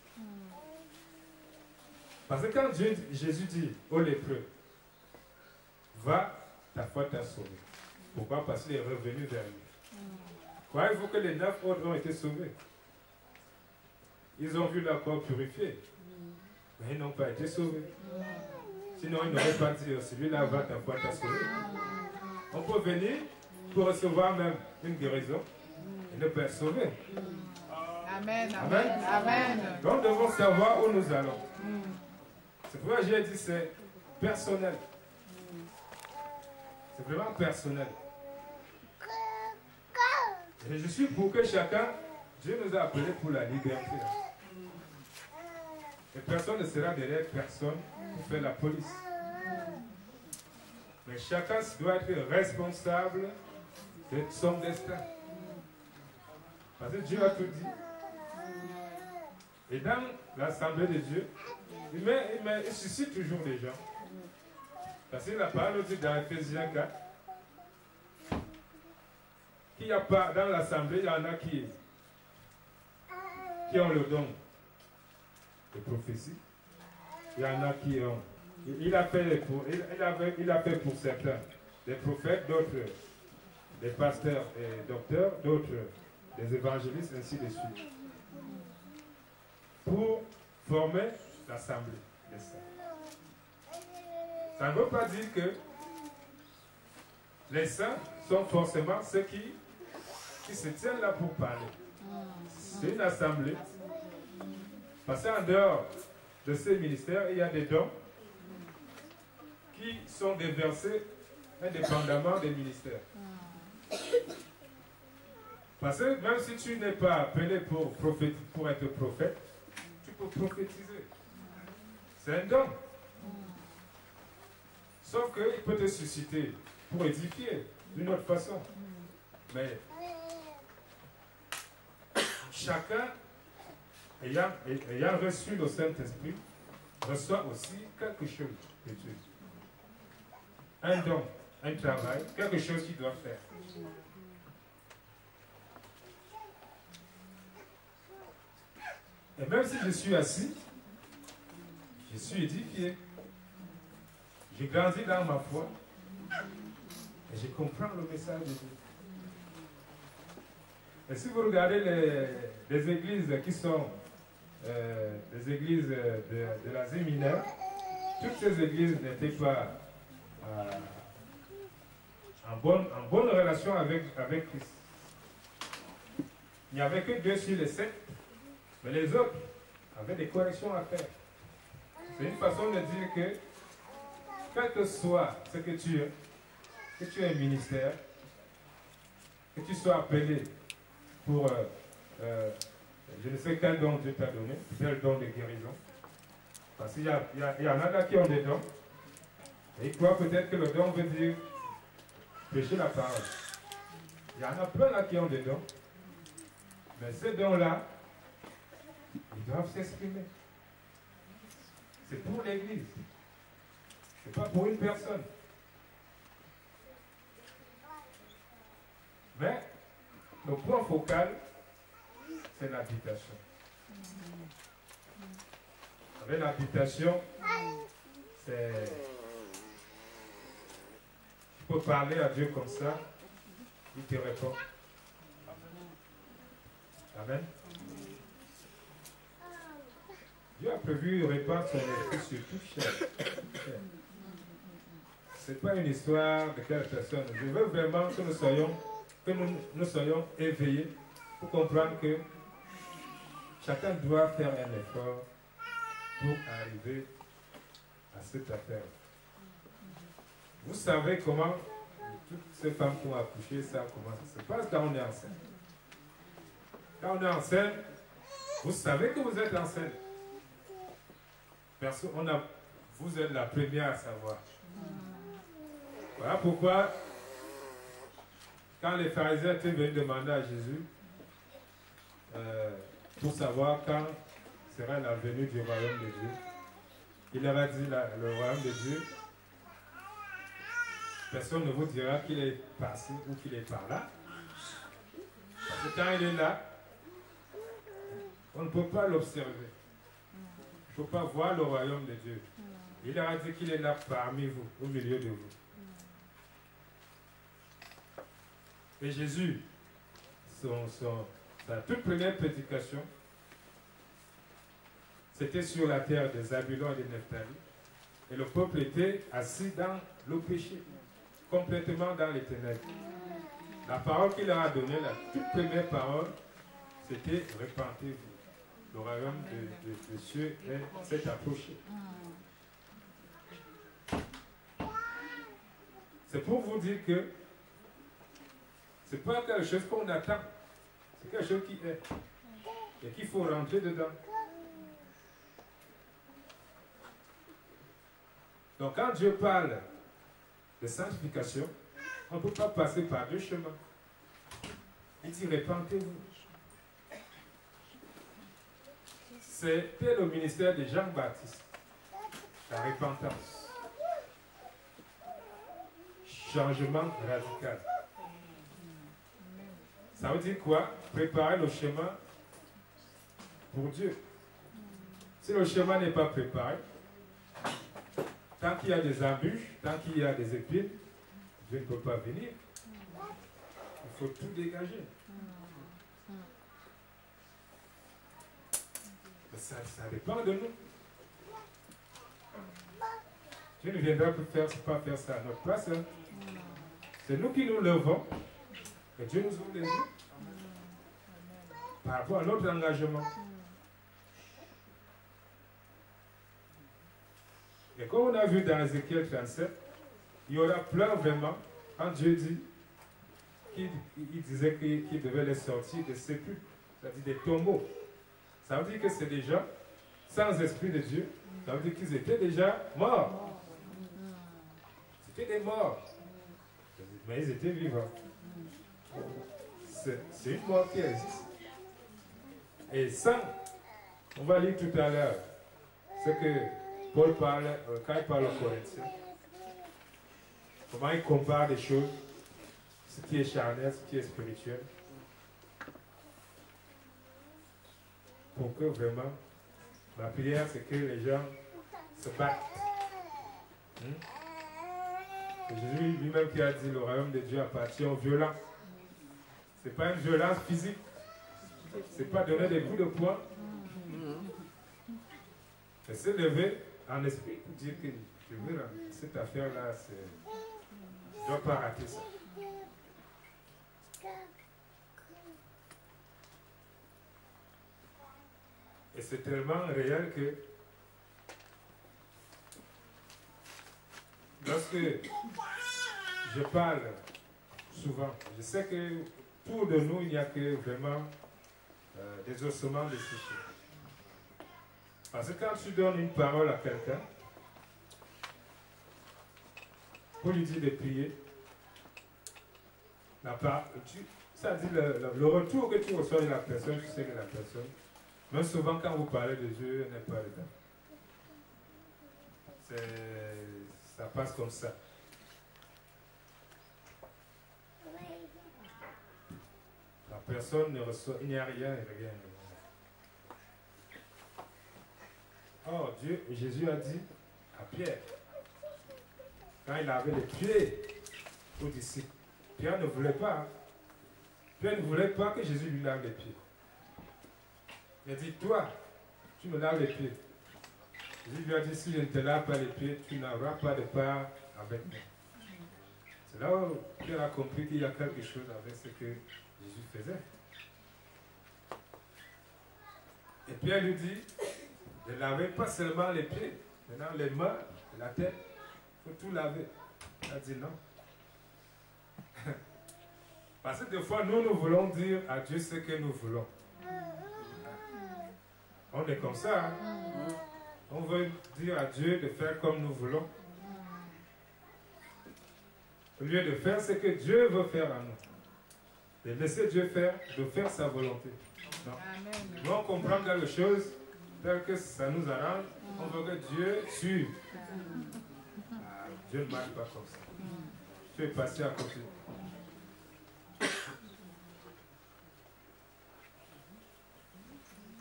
Parce que quand Jésus dit aux lépreux, va, ta foi t'a sauvé. Pourquoi? Parce qu'il est revenu vers lui. Croyez-vous que les 9 autres ont été sauvés? Ils ont vu leur corps purifié, mais ils n'ont pas été sauvés. Sinon, ils n'auraient pas dit, celui-là va, ta foi t'a sauvé. On peut venir pour recevoir même une guérison et ne pas être sauvé. Amen. Amen. Amen. Donc, nous devons savoir où nous allons. C'est pourquoi j'ai dit c'est personnel. C'est vraiment personnel. Et je suis pour que chacun, Dieu nous a appelés pour la liberté. Et personne ne sera derrière personne pour faire la police. Mais chacun doit être responsable de son destin. Parce que Dieu a tout dit. Et dans l'assemblée de Dieu, il suscite toujours des gens. Parce que la parole dit dans Ephésiens 4 qu'il n'y a pas, dans l'assemblée, il y en a qui ont le don de prophétie. Il y en a qui ont. Il a fait pour certains des prophètes, d'autres des pasteurs et docteurs, d'autres des évangélistes, ainsi de suite. Pour former l'assemblée des saints. Ça ne veut pas dire que les saints sont forcément ceux qui se tiennent là pour parler. C'est une assemblée. Parce qu'en dehors de ces ministères, il y a des dons qui sont déversés indépendamment des ministères. Parce que même si tu n'es pas appelé pour être prophète, tu peux prophétiser. C'est un don. Sauf qu'il peut te susciter pour édifier d'une autre façon. Mais chacun, ayant reçu le Saint-Esprit, reçoit aussi quelque chose de Dieu. Un don, un travail, quelque chose qu'il doit faire. Et même si je suis assis, je suis édifié. J'ai grandi dans ma foi et je comprends le message de Dieu. Et si vous regardez les églises qui sont des églises de l'Asie mineure, toutes ces églises n'étaient pas en bonne relation avec Christ. Il n'y avait que 2 sur les 7, mais les autres avaient des corrections à faire. C'est une façon de dire que, quel que soit ce que tu aies un ministère, que tu sois appelé pour, je ne sais quel don Dieu t'a donné, peut-être le don de guérison. Parce qu'il y en a là qui ont des dons, et ils croient peut-être que le don veut dire prêcher la parole. Il y en a plein là qui ont des dons, mais ces dons-là, ils doivent s'exprimer. C'est pour l'Église. Ce n'est pas pour une personne. Mais le point focal, c'est l'habitation. Avec l'habitation, c'est... Tu peux parler à Dieu comme ça, il te répond. Amen. Dieu a prévu répandre son esprit sur toute chair. Ce n'est pas une histoire de quelle personne. Je veux vraiment que nous soyons éveillés pour comprendre que chacun doit faire un effort pour arriver à cette affaire. Vous savez comment toutes ces femmes qui ont accouché, ça comment ça se passe quand on est enceinte. Quand on est enceinte, vous savez que vous êtes enceinte. Vous êtes la première à savoir. Voilà pourquoi, quand les pharisiens étaient venus demander à Jésus pour savoir quand sera la venue du royaume de Dieu, il leur a dit, le royaume de Dieu, personne ne vous dira qu'il est passé ou qu'il est par là. Parce que quand il est là, on ne peut pas l'observer. Il ne faut pas voir le royaume de Dieu. Il leur a dit qu'il est là parmi vous, au milieu de vous. Et Jésus, sa toute première prédication, c'était sur la terre de Zabulon et de Nephtali. Et le peuple était assis dans le péché, complètement dans les ténèbres. La parole qu'il leur a donnée, la toute première parole, c'était « Repentez-vous. Le royaume de Dieu s'est approché. » C'est pour vous dire que ce n'est pas quelque chose qu'on attend, c'est quelque chose qui est. Et qu'il faut rentrer dedans. Donc quand Dieu parle de sanctification, on ne peut pas passer par deux chemins. Il dit repentez-vous. C'était le ministère de Jean-Baptiste, la repentance. Changement radical. Ça veut dire quoi? Préparer le chemin pour Dieu. Si le chemin n'est pas préparé, tant qu'il y a des embûches, tant qu'il y a des épines, Dieu ne peut pas venir. Il faut tout dégager. Ça dépend de nous. Dieu ne viendra pas faire ça à notre place. Hein. C'est nous qui nous levons et Dieu nous ouvre les yeux par rapport à notre engagement. Et comme on a vu dans Ézéchiel 37, il y aura plein vraiment, quand Dieu dit, il disait qu'il devait les sortir des sépulcres, c'est-à-dire des tombeaux. Ça veut dire que c'est des gens sans esprit de Dieu. Ça veut dire qu'ils étaient déjà morts. C'était des morts. Mais ils étaient vivants. C'est une mort qui existe. Et sans, on va lire tout à l'heure, ce que Paul parle, quand il parle aux Corinthiens, comment il compare des choses, ce qui est charnel, ce qui est spirituel, pour que vraiment, ma prière, c'est que les gens se battent. C'est Jésus lui-même qui a dit, le royaume de Dieu appartient aux violents. Ce n'est pas une violence physique. Ce n'est pas donner des coups de poing. C'est se lever en esprit pour dire que je veux cette affaire-là, je ne dois pas rater ça. Et c'est tellement réel que lorsque je parle souvent, je sais que pour de nous, il n'y a que vraiment des ossements desséchés. Parce que quand tu donnes une parole à quelqu'un, pour lui dire de prier, ça dit le retour que tu reçois de la personne, tu sais que la personne, même souvent quand vous parlez de Dieu, elle n'est pas dedans. Ça passe comme ça. La personne ne reçoit, il n'y a rien. Oh, Jésus a dit à Pierre, quand il avait les pieds aux disciples, Pierre ne voulait pas. Hein. Pierre ne voulait pas que Jésus lui lave les pieds. Il a dit, toi, tu me laves les pieds. Jésus lui a dit, si je ne te lave pas les pieds, tu n'auras pas de part avec moi. C'est là où Pierre a compris qu'il y a quelque chose avec ce que Jésus faisait. Et Pierre lui dit, ne lavez pas seulement les pieds, maintenant les mains, la tête, il faut tout laver. Il a dit non. Parce que des fois, nous voulons dire à Dieu ce que nous voulons. On est comme ça. Hein? On veut veut dire à Dieu de faire comme nous voulons. Au lieu de faire ce que Dieu veut faire à nous. De laisser Dieu faire, de faire sa volonté. Non. Nous, on comprend quelque chose tel que ça nous arrange. On veut que Dieu suive. Dieu ne marche pas comme ça. Tu es passé à côté.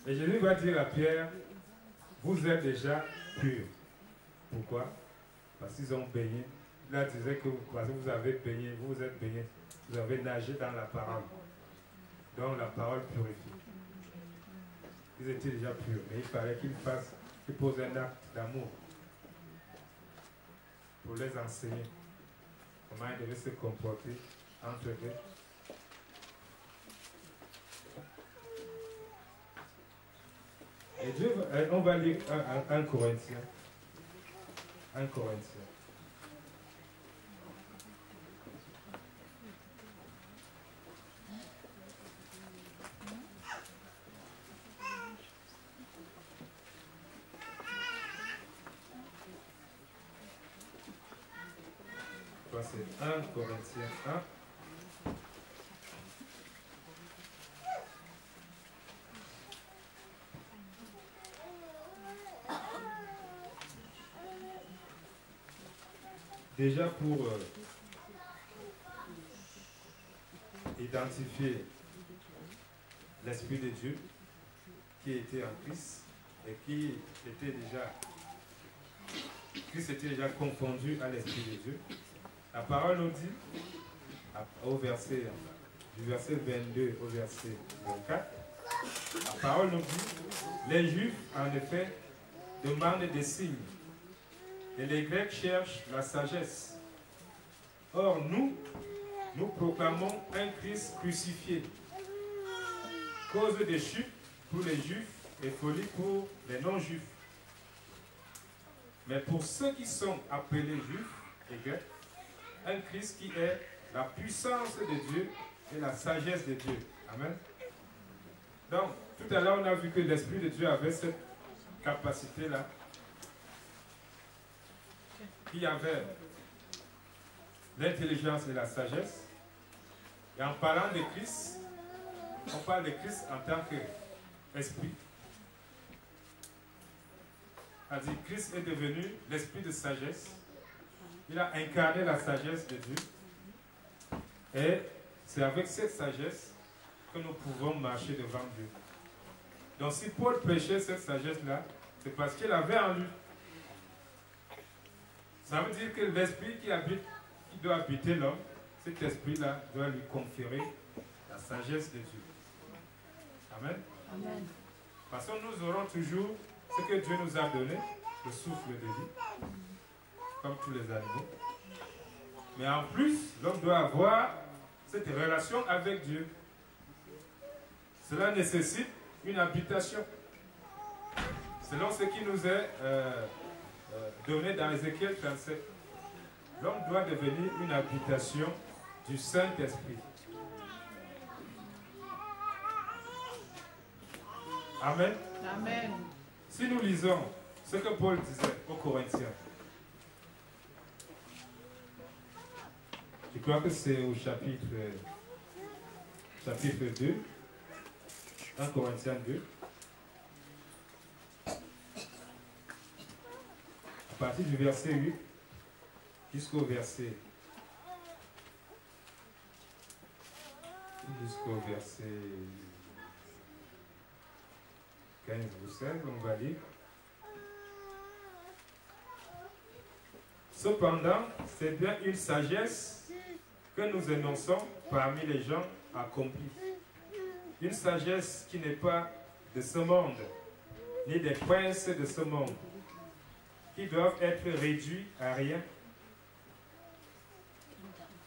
Et Jésus va dire à Pierre, vous êtes déjà purs. Pourquoi? Parce qu'ils ont baigné. Là, il disait que parce que vous avez baigné, vous êtes baigné, vous avez nagé dans la parole. Donc la parole purifie. Ils étaient déjà purs, mais il fallait qu'ils posent un acte d'amour pour les enseigner comment ils devaient se comporter entre eux. Et Dieu, on va lire 1 Corinthiens. 1 Corinthiens. C'est 1 Corinthiens 1. Déjà pour identifier l'Esprit de Dieu qui était en Christ et qui était déjà, Christ était déjà confondu à l'Esprit de Dieu. La parole nous dit, au verset, du verset 22 au verset 24, la parole nous dit, les Juifs en effet demandent des signes et les Grecs cherchent la sagesse. Or nous proclamons un Christ crucifié, cause de chute pour les Juifs et folie pour les non-Juifs. Mais pour ceux qui sont appelés Juifs et Grecs, un Christ qui est la puissance de Dieu et la sagesse de Dieu. Amen. Donc, tout à l'heure, on a vu que l'Esprit de Dieu avait cette capacité-là, qui avait l'intelligence et la sagesse. Et en parlant de Christ, on parle de Christ en tant qu'esprit. C'est-à-dire, Christ est devenu l'esprit de sagesse. Il a incarné la sagesse de Dieu. Et c'est avec cette sagesse que nous pouvons marcher devant Dieu. Donc si Paul prêchait cette sagesse-là, c'est parce qu'il avait en lui. Ça veut dire que l'esprit qui doit habiter l'homme, cet esprit-là doit lui conférer la sagesse de Dieu. Amen. Amen. Parce que nous aurons toujours ce que Dieu nous a donné, le souffle de vie, comme tous les animaux. Mais en plus, l'homme doit avoir cette relation avec Dieu. Cela nécessite une habitation. Selon ce qui nous est donné dans Ézéchiel 37, l'homme doit devenir une habitation du Saint-Esprit. Amen. Amen. Si nous lisons ce que Paul disait aux Corinthiens, je crois que c'est au chapitre 2, 1 Corinthiens 2, à partir du verset 8 jusqu'au verset 15 ou 16, on va lire. Cependant, c'est bien une sagesse que nous énonçons parmi les gens accomplis. Une sagesse qui n'est pas de ce monde, ni des princes de ce monde, qui doivent être réduits à rien.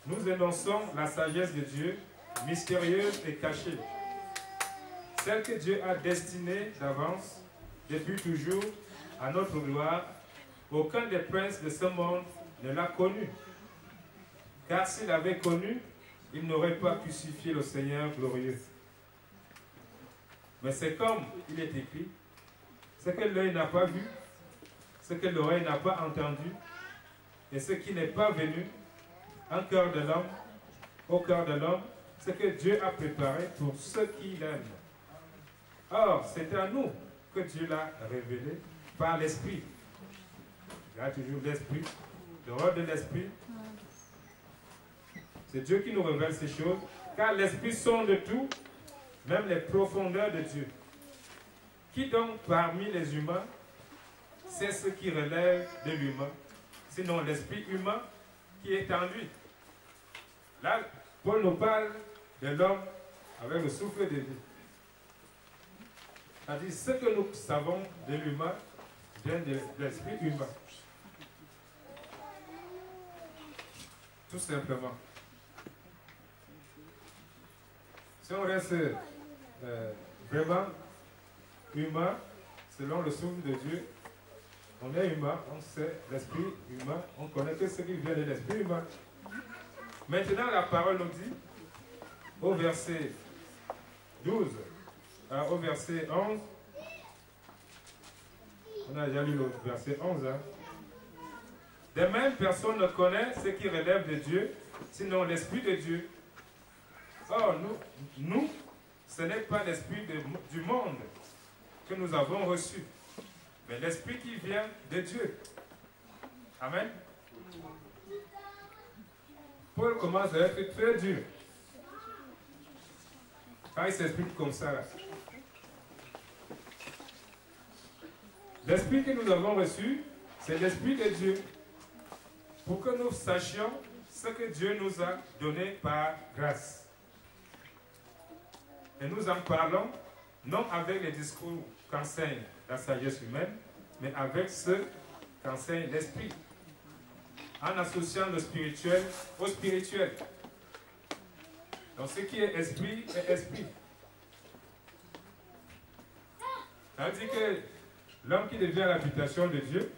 Nous énonçons la sagesse de Dieu, mystérieuse et cachée, celle que Dieu a destinée d'avance, depuis toujours, à notre gloire. Aucun des princes de ce monde ne l'a connue. Car s'il l'avait connu, il n'aurait pas crucifié le Seigneur glorieux. Mais c'est comme il est écrit, ce que l'œil n'a pas vu, ce que l'oreille n'a pas entendu, et ce qui n'est pas venu en cœur de l'homme, au cœur de l'homme, ce que Dieu a préparé pour ceux qui l'aiment. Or, c'est à nous que Dieu l'a révélé par l'Esprit. Il y a toujours l'Esprit, le rôle de l'Esprit. C'est Dieu qui nous révèle ces choses, car l'Esprit sonde tout, même les profondeurs de Dieu. Qui donc parmi les humains sait ce qui relève de l'humain, sinon l'esprit humain qui est en lui? Là, Paul nous parle de l'homme avec le souffle de Dieu. C'est-à-dire, ce que nous savons de l'humain vient de l'esprit humain. Tout simplement. Si on reste vraiment humain, selon le souffle de Dieu, on est humain, on sait l'esprit humain, on connaît que ce qui vient de l'esprit humain. Maintenant, la parole nous dit, au verset 12, au verset 11, on a déjà lu le verset 11, hein. De même, personne ne connaît ce qui relève de Dieu, sinon l'Esprit de Dieu. Or, nous, ce n'est pas l'Esprit du monde que nous avons reçu, mais l'Esprit qui vient de Dieu. Amen. Paul commence à être très dur quand il s'explique comme ça. L'Esprit que nous avons reçu, c'est l'Esprit de Dieu, pour que nous sachions ce que Dieu nous a donné par grâce. Et nous en parlons non avec les discours qu'enseigne la sagesse humaine, mais avec ce qu'enseigne l'Esprit, en associant le spirituel au spirituel. Donc ce qui est esprit est esprit. Ça veut dire que l'homme qui devient l'habitation de Dieu,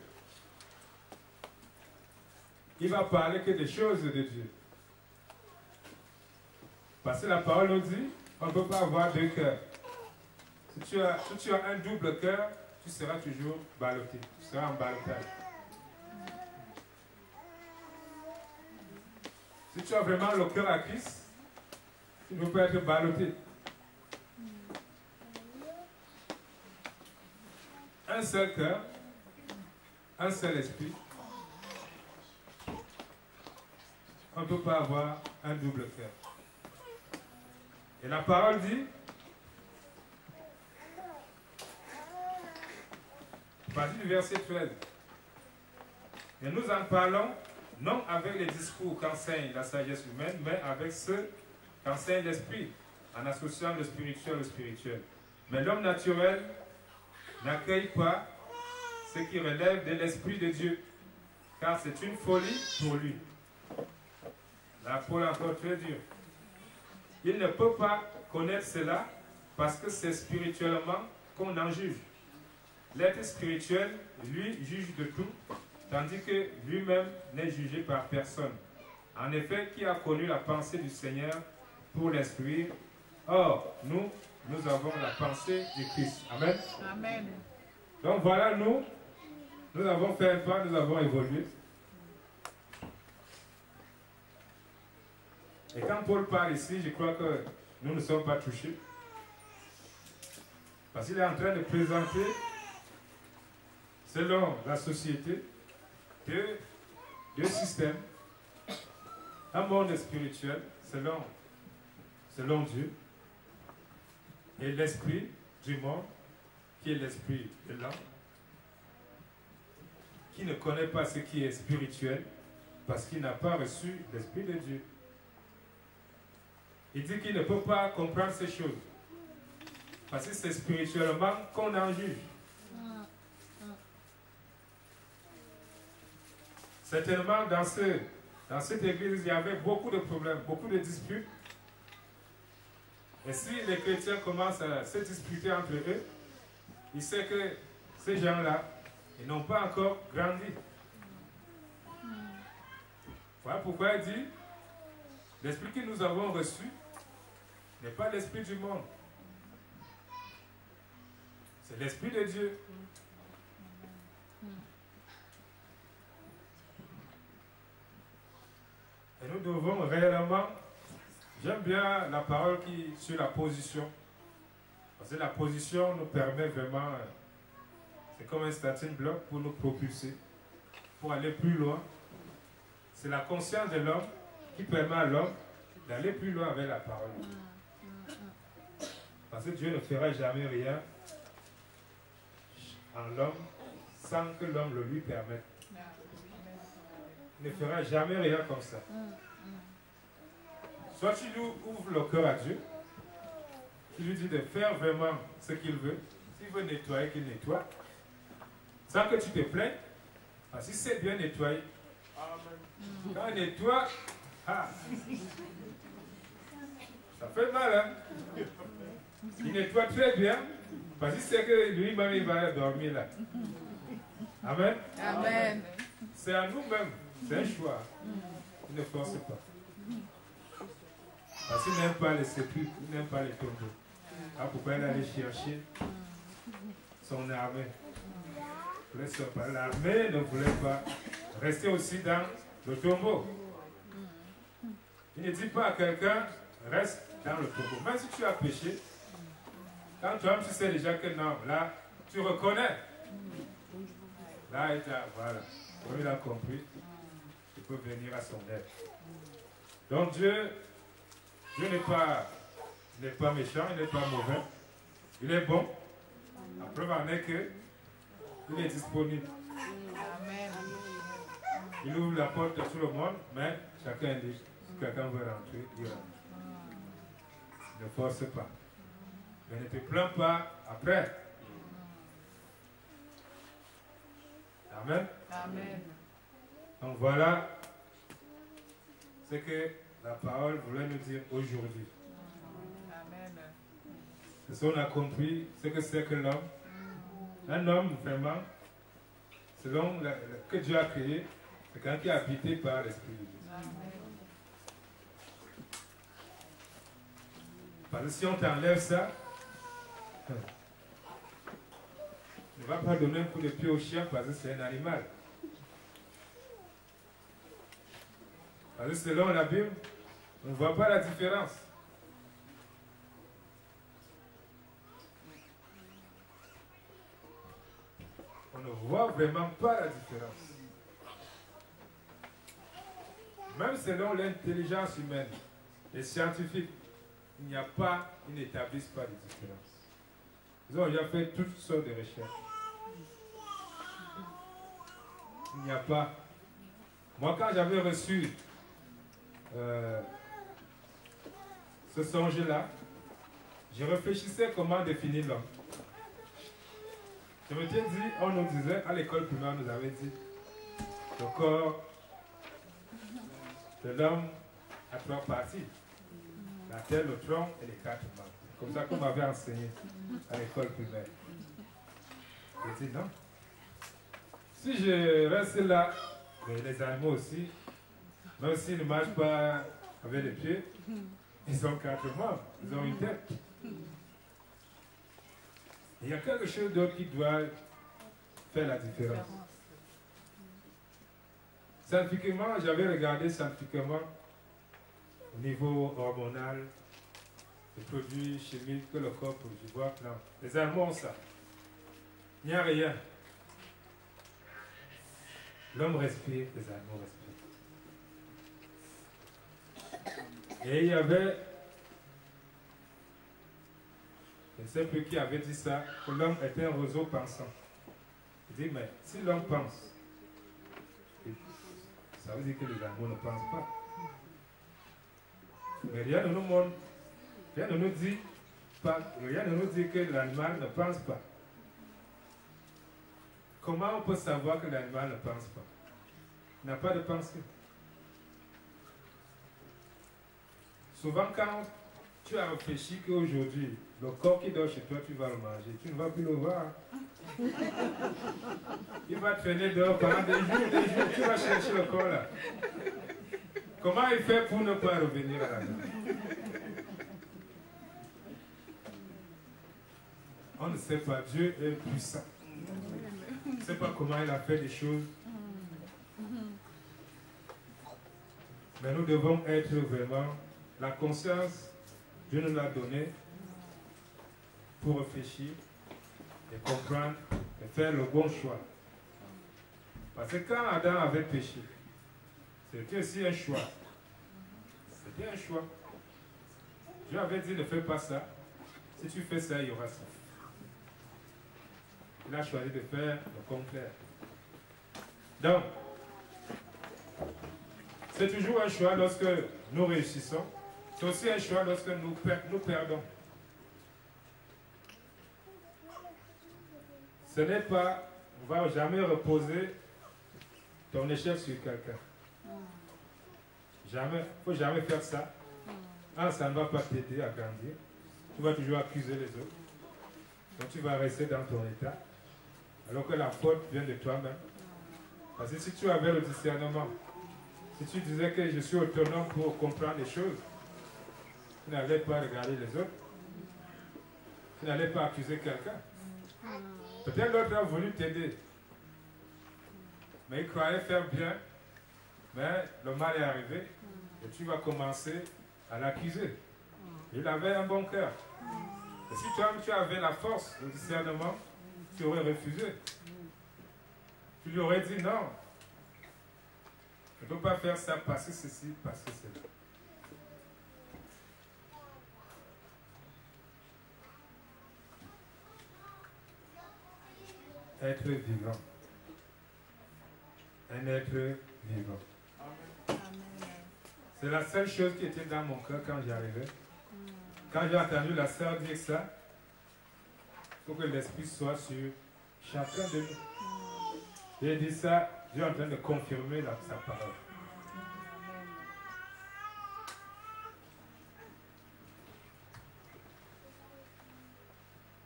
il va parler que des choses de Dieu. Parce que la parole nous dit, on ne peut pas avoir deux cœurs. Si tu as un double cœur, tu seras toujours ballotté. Tu seras en ballottage. Si tu as vraiment le cœur à Christ, tu ne peux pas être ballotté. Un seul cœur, un seul esprit. On ne peut pas avoir un double cœur. Et la parole dit, à partir du verset 13, et nous en parlons non avec les discours qu'enseigne la sagesse humaine, mais avec ceux qu'enseigne l'esprit, en associant le spirituel au spirituel. Mais l'homme naturel n'accueille pas ce qui relève de l'esprit de Dieu, car c'est une folie pour lui. Là, Paul est encore très dur. Il ne peut pas connaître cela parce que c'est spirituellement qu'on en juge. L'être spirituel, lui, juge de tout, tandis que lui-même n'est jugé par personne. En effet, qui a connu la pensée du Seigneur pour l'instruire? Or, nous avons la pensée du Christ. Amen. Amen. Donc voilà, nous avons fait un pas, nous avons évolué. Et quand Paul parle ici, je crois que nous ne sommes pas touchés. Parce qu'il est en train de présenter, selon la société, deux systèmes. Un monde spirituel, selon Dieu, et l'esprit du monde, qui est l'esprit de l'homme, qui ne connaît pas ce qui est spirituel, parce qu'il n'a pas reçu l'esprit de Dieu. Il dit qu'il ne peut pas comprendre ces choses. Parce que c'est spirituellement qu'on en juge. Certainement, dans cette église, il y avait beaucoup de problèmes, beaucoup de disputes. Et si les chrétiens commencent à se disputer entre eux, il sait que ces gens-là, ils n'ont pas encore grandi. Voilà pourquoi il dit, l'esprit que nous avons reçu n'est pas l'esprit du monde. C'est l'esprit de Dieu. nous devons réellement, j'aime bien la parole qui sur la position. Parce que la position nous permet vraiment, c'est comme un starting block pour nous propulser, pour aller plus loin. C'est la conscience de l'homme qui permet à l'homme d'aller plus loin avec la parole. Parce que Dieu ne fera jamais rien en l'homme sans que l'homme le lui permette. Il ne fera jamais rien comme ça. Soit tu lui ouvres le cœur à Dieu, tu lui dis de faire vraiment ce qu'il veut. S'il veut nettoyer, qu'il nettoie. Sans que tu te plaignes. Parce que c'est bien nettoyé. Quand il nettoie, ça fait mal, hein? Il nettoie très bien. Parce que c'est que lui-même, il va dormir là. Amen. Amen. C'est à nous-mêmes. C'est un choix. Il ne force pas. Parce qu'il n'aime pas les sépulcres, il n'aime pas les tombeaux. Ah, pourquoi il allait chercher son armée? L'armée ne voulait pas rester aussi dans le tombeau. Il ne dit pas à quelqu'un, reste dans le tombeau. Même si tu as péché, quand toi-même tu sais déjà que non, là, tu reconnais. Là, voilà. Comme il a compris, il peut venir à son aide. Donc Dieu n'est pas méchant, il n'est pas mauvais. Il est bon. La preuve en est que il est disponible. Amen. Il ouvre la porte à tout le monde, mais chacun dit, si quelqu'un veut rentrer, il rentre. Ne force pas. Mais ne te plains pas après. Amen. Amen. Donc voilà ce que la parole voulait nous dire aujourd'hui. Amen. C'est ce qu'on a compris, ce que c'est que l'homme. Un homme, vraiment, selon que Dieu a créé, c'est quelqu'un qui est habité par l'Esprit de Dieu. Parce que si on t'enlève ça, ne va pas donner un coup de pied au chien parce que c'est un animal. Parce que selon la Bible, on ne voit pas la différence. On ne voit vraiment pas la différence. Même selon l'intelligence humaine, les scientifiques, ils n'établissent pas de différence. Ils ont déjà fait toutes sortes de recherches. Il n'y a pas. Moi, quand j'avais reçu ce songe-là, je réfléchissais comment définir l'homme. Je me suis dit, on nous disait, à l'école primaire, on nous avait dit, le corps de l'homme a 3 parties. La tête, le tronc et les 4 membres. Comme ça qu'on m'avait enseigné à l'école primaire. J'ai dit non. Si je reste là, les animaux aussi, même s'ils ne marchent pas avec les pieds, ils ont 4 membres, ils ont une tête. Il y a quelque chose d'autre qui doit faire la différence. Scientifiquement, j'avais regardé scientifiquement au niveau hormonal, les produits chimiques que le corps produit. Non, les animaux ont ça. Il n'y a rien. L'homme respire, les animaux respirent. Et il y avait, je ne sais plus qui avait dit ça, que l'homme était un roseau pensant. Il dit, mais si l'homme pense, ça veut dire que les animaux ne pensent pas. Mais rien ne nous montre, rien ne nous dit que l'animal ne pense pas. Comment on peut savoir que l'animal ne pense pas? Il n'a pas de pensée. Souvent quand tu as réfléchi qu'aujourd'hui, le corps qui dort chez toi, tu vas le manger, tu ne vas plus le voir. Il va traîner dehors pendant des jours, tu vas chercher le corps là. Comment il fait pour ne pas revenir à la maison? On ne sait pas, Dieu est puissant. On ne sait pas comment il a fait les choses. Mais nous devons être vraiment, la conscience, Dieu nous l'a donnée pour réfléchir et comprendre et faire le bon choix. Parce que quand Adam avait péché, c'était aussi un choix. C'était un choix. Dieu avait dit ne fais pas ça. Si tu fais ça, il y aura ça. Il a choisi de faire le contraire. Donc, c'est toujours un choix lorsque nous réussissons. C'est aussi un choix lorsque nous perdons. Ce n'est pas, on ne va jamais reposer ton échec sur quelqu'un. Jamais, il ne faut jamais faire ça. Ah, ça ne va pas t'aider à grandir. Tu vas toujours accuser les autres. Donc tu vas rester dans ton état. Alors que la faute vient de toi-même. Parce que si tu avais le discernement, si tu disais que je suis autonome pour comprendre les choses, tu n'allais pas regarder les autres. Tu n'allais pas accuser quelqu'un. Peut-être l'autre a voulu t'aider. Mais il croyait faire bien. Mais le mal est arrivé. Et tu vas commencer à l'accuser. Il avait un bon cœur. Et si toi-même tu avais la force, le discernement, tu aurais refusé. Tu lui aurais dit non. Je ne peux pas faire ça parce que ceci, parce que cela. Être vivant. Un être vivant. C'est la seule chose qui était dans mon cœur quand j'arrivais. Quand j'ai entendu la sœur dire ça, il faut que l'Esprit soit sur chacun de nous. J'ai dit ça, Dieu est en train de confirmer sa parole.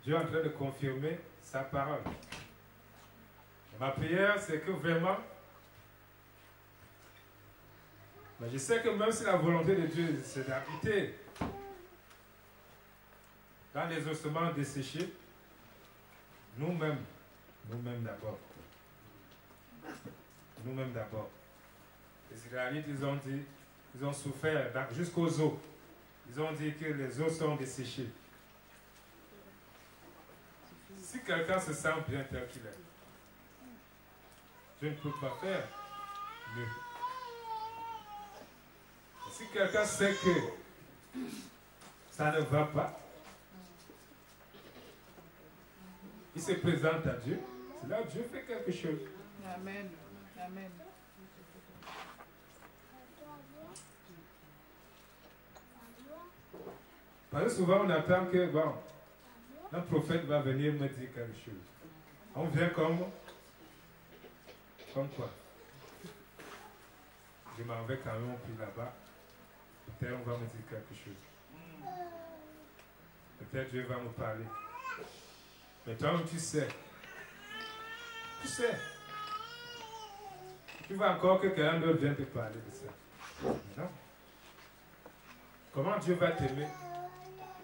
Dieu est en train de confirmer sa parole. Et ma prière, c'est que vraiment, mais je sais que même si la volonté de Dieu, c'est d'habiter dans les ossements desséchés, nous-mêmes d'abord. Nous-mêmes d'abord. Les Israélites, ils ont dit, ils ont souffert jusqu'aux os. Ils ont dit que les os sont desséchés. Si quelqu'un se sent bien tel qu'il est, je ne peux pas faire mieux. Si quelqu'un sait que ça ne va pas, il se présente à Dieu, c'est là que Dieu fait quelque chose. Amen. Amen. Parce que souvent on attend que, bon, un prophète va venir me dire quelque chose. On vient comme quoi? Je m'en vais quand même plus là-bas. Peut-être on va me dire quelque chose. Peut-être Dieu va me parler. Mais toi, tu sais. Tu sais. Tu veux encore que quelqu'un d'autre vienne te parler de ça. Non. Comment Dieu va t'aimer?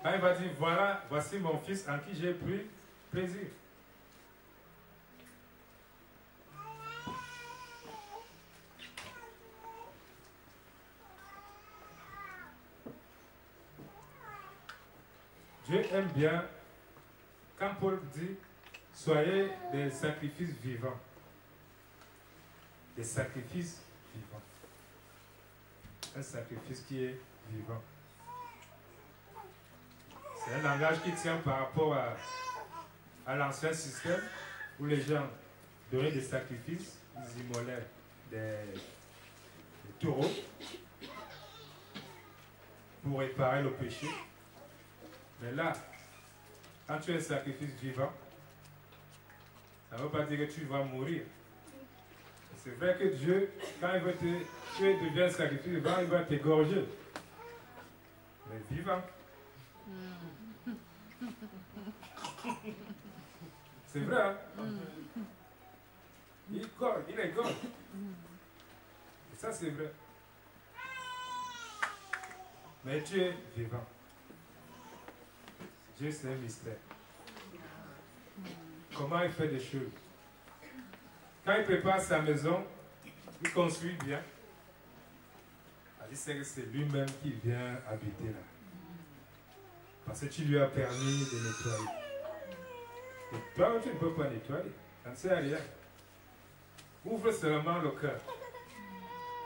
Quand il va dire, voilà, voici mon fils en qui j'ai pris plaisir. Dieu aime bien quand Paul dit, soyez des sacrifices vivants. Des sacrifices vivants. Un sacrifice qui est vivant. C'est un langage qui tient par rapport à l'ancien système où les gens donnaient des sacrifices, ils immolaient des taureaux pour réparer le péché. Mais là, quand tu es un sacrifice vivant, ça ne veut pas dire que tu vas mourir. C'est vrai que Dieu, quand il veut tu deviens un sacrifice vivant, il va t'égorger. Mais vivant. C'est vrai, hein? Il égorge. Et ça, c'est vrai. Mais Dieu est vivant. Dieu, c'est un mystère. Comment il fait des choses? Quand il prépare sa maison, il construit bien. Il sait que c'est lui-même qui vient habiter là. Parce que tu lui as permis de nettoyer. Et toi, tu ne peux pas nettoyer. Ça ne sert à rien. Ouvre seulement le cœur.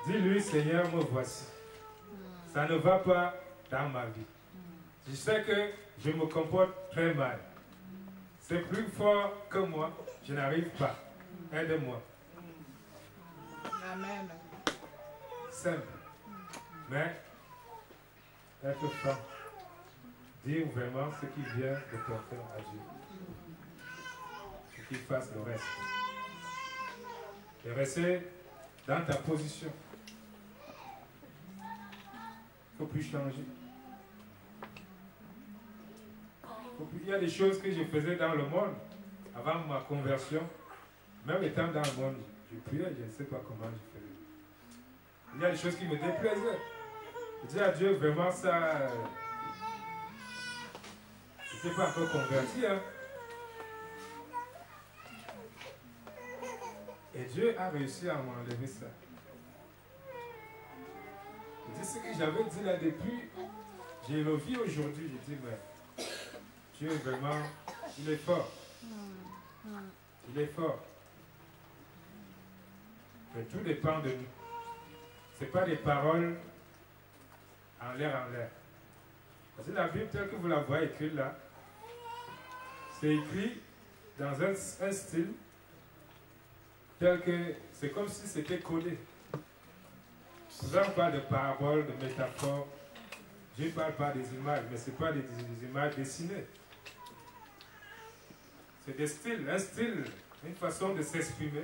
Dis-lui, Seigneur, me voici. Ça ne va pas dans ma vie. Je sais que je me comporte très mal. C'est plus fort que moi. Je n'arrive pas. Aide-moi. Amen. Simple. Mais, être franc. Dire vraiment ce qui vient de ton cœur à Dieu. Et qu'il fasse le reste. Et rester dans ta position. Il ne faut plus changer. Il y a des choses que je faisais dans le monde avant ma conversion. Même étant dans le monde, je priais, je ne sais pas comment je faisais. Il y a des choses qui me déplaisaient. Je dis à Dieu, vraiment ça... je n'étais pas encore converti. Hein. Et Dieu a réussi à m'enlever ça. Je dis ce que j'avais dit là depuis, j'ai le vu aujourd'hui, je dis, mais Dieu vraiment, il est fort. Il est fort. Mais tout dépend de nous. Ce n'est pas des paroles en l'air. Parce que la Bible, telle que vous la voyez écrite là, c'est écrit dans un style tel que c'est comme si c'était collé. Souvent on parle de paraboles, de métaphores. Dieu ne parle pas des images, mais ce n'est pas des images dessinées. C'est des styles, un style, une façon de s'exprimer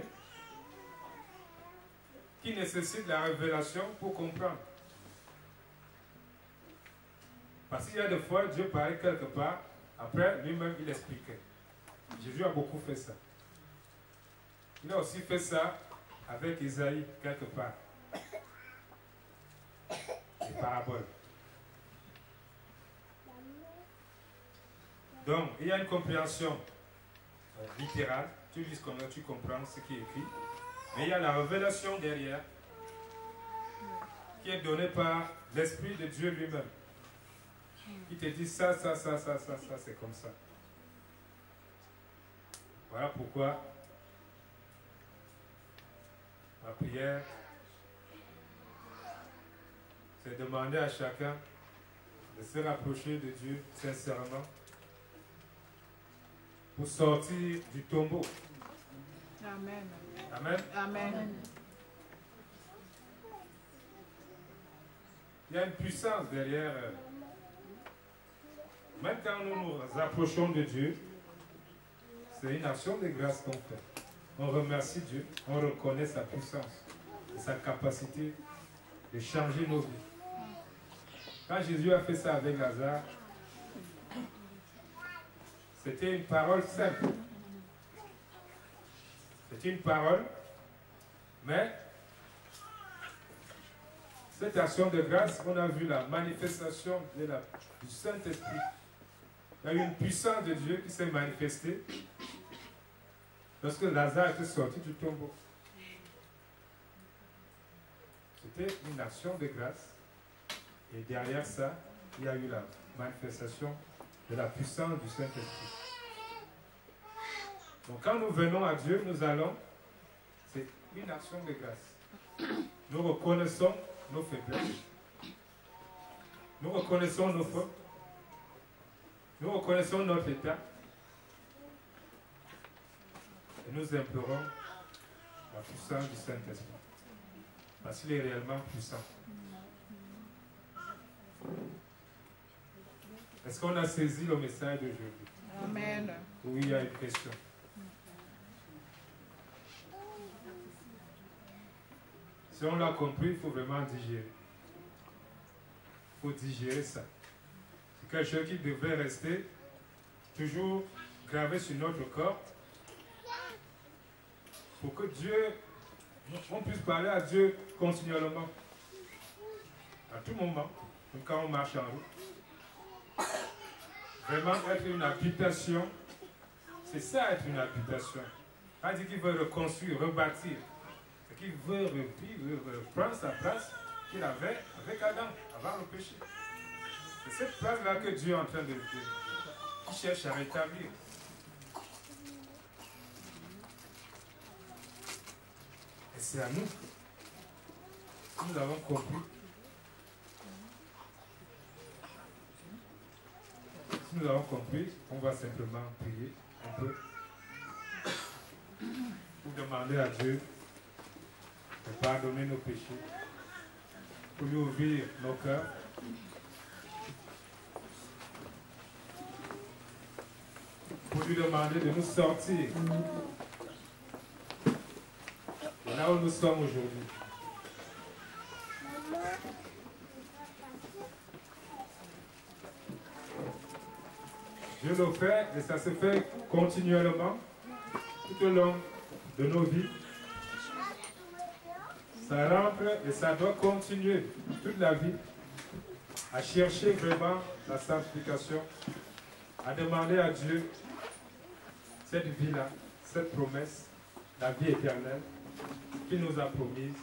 qui nécessite la révélation pour comprendre. Parce qu'il y a des fois, Dieu parlait quelque part, après lui-même il expliquait. Jésus a beaucoup fait ça. Il a aussi fait ça avec Isaïe quelque part. Les paraboles. Donc, il y a une compréhension littérale. Tu lis comment tu comprends ce qui est écrit. Mais il y a la révélation derrière qui est donnée par l'Esprit de Dieu lui-même. Il te dit ça, c'est comme ça. Voilà pourquoi ma prière, c'est demander à chacun de se rapprocher de Dieu sincèrement pour sortir du tombeau. Amen. Amen. Amen. Il y a une puissance derrière. Même quand nous nous approchons de Dieu, c'est une action de grâce qu'on fait. On remercie Dieu, on reconnaît sa puissance et sa capacité de changer nos vies. Quand Jésus a fait ça avec Lazare, c'était une parole simple. C'est une parole, mais cette action de grâce, on a vu la manifestation du Saint-Esprit. Il y a eu une puissance de Dieu qui s'est manifestée lorsque Lazare était sorti du tombeau. C'était une action de grâce. Et derrière ça, il y a eu la manifestation de la puissance du Saint-Esprit. Donc quand nous venons à Dieu, nous allons, c'est une action de grâce. Nous reconnaissons nos faiblesses. Nous reconnaissons nos fautes. Nous reconnaissons notre état. Et nous implorons la puissance du Saint-Esprit. Parce qu'il est réellement puissant. Est-ce qu'on a saisi le message d'aujourd'hui? Amen. Oui, il y a une question. Si on l'a compris, il faut vraiment digérer. Il faut digérer ça. C'est quelque chose qui devrait rester toujours gravé sur notre corps pour que Dieu, on puisse parler à Dieu continuellement. À tout moment, même quand on marche en route. Vraiment être une habitation, c'est ça être une habitation. On dit qu'il veut reconstruire, rebâtir. Qu'il veut revivre, prendre sa place, qu'il avait avec Adam, avant le péché. C'est cette place-là que Dieu est en train de qui cherche à rétablir. Et c'est à nous. Nous avons compris. Si nous avons compris, on va simplement prier un peu pour demander à Dieu de pardonner nos péchés, pour lui ouvrir nos cœurs. Pour lui demander de nous sortir de là où nous sommes aujourd'hui. Dieu le fait et ça se fait continuellement tout au long de nos vies. Ça rentre et ça doit continuer toute la vie à chercher vraiment la sanctification, à demander à Dieu cette vie-là, cette promesse, la vie éternelle qu'il nous a promise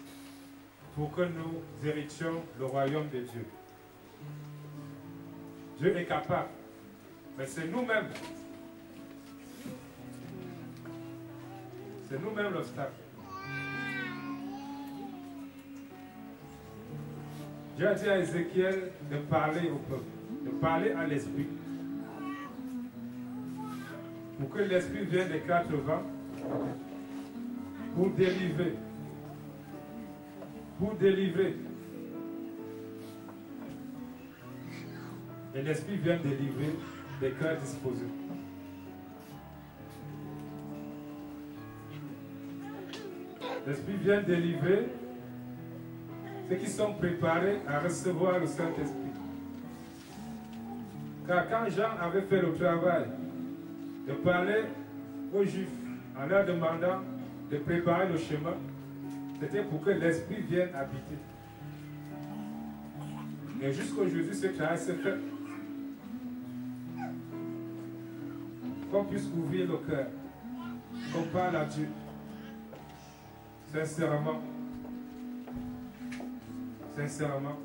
pour que nous héritions le royaume de Dieu. Dieu est capable, mais c'est nous-mêmes. C'est nous-mêmes l'obstacle. Dieu a dit à Ézéchiel de parler au peuple, de parler à l'esprit. Pour que l'esprit vienne des 4 vents, pour délivrer. Pour délivrer. Et l'esprit vient délivrer des cœurs disposés. L'esprit vient délivrer ceux qui sont préparés à recevoir le Saint-Esprit. Car quand Jean avait fait le travail de parler aux Juifs en leur demandant de préparer le chemin, c'était pour que l'Esprit vienne habiter. Et jusqu'aujourd'hui, ce travail se fait. Qu'on puisse ouvrir le cœur, qu'on parle à Dieu, sincèrement. Sincèrement.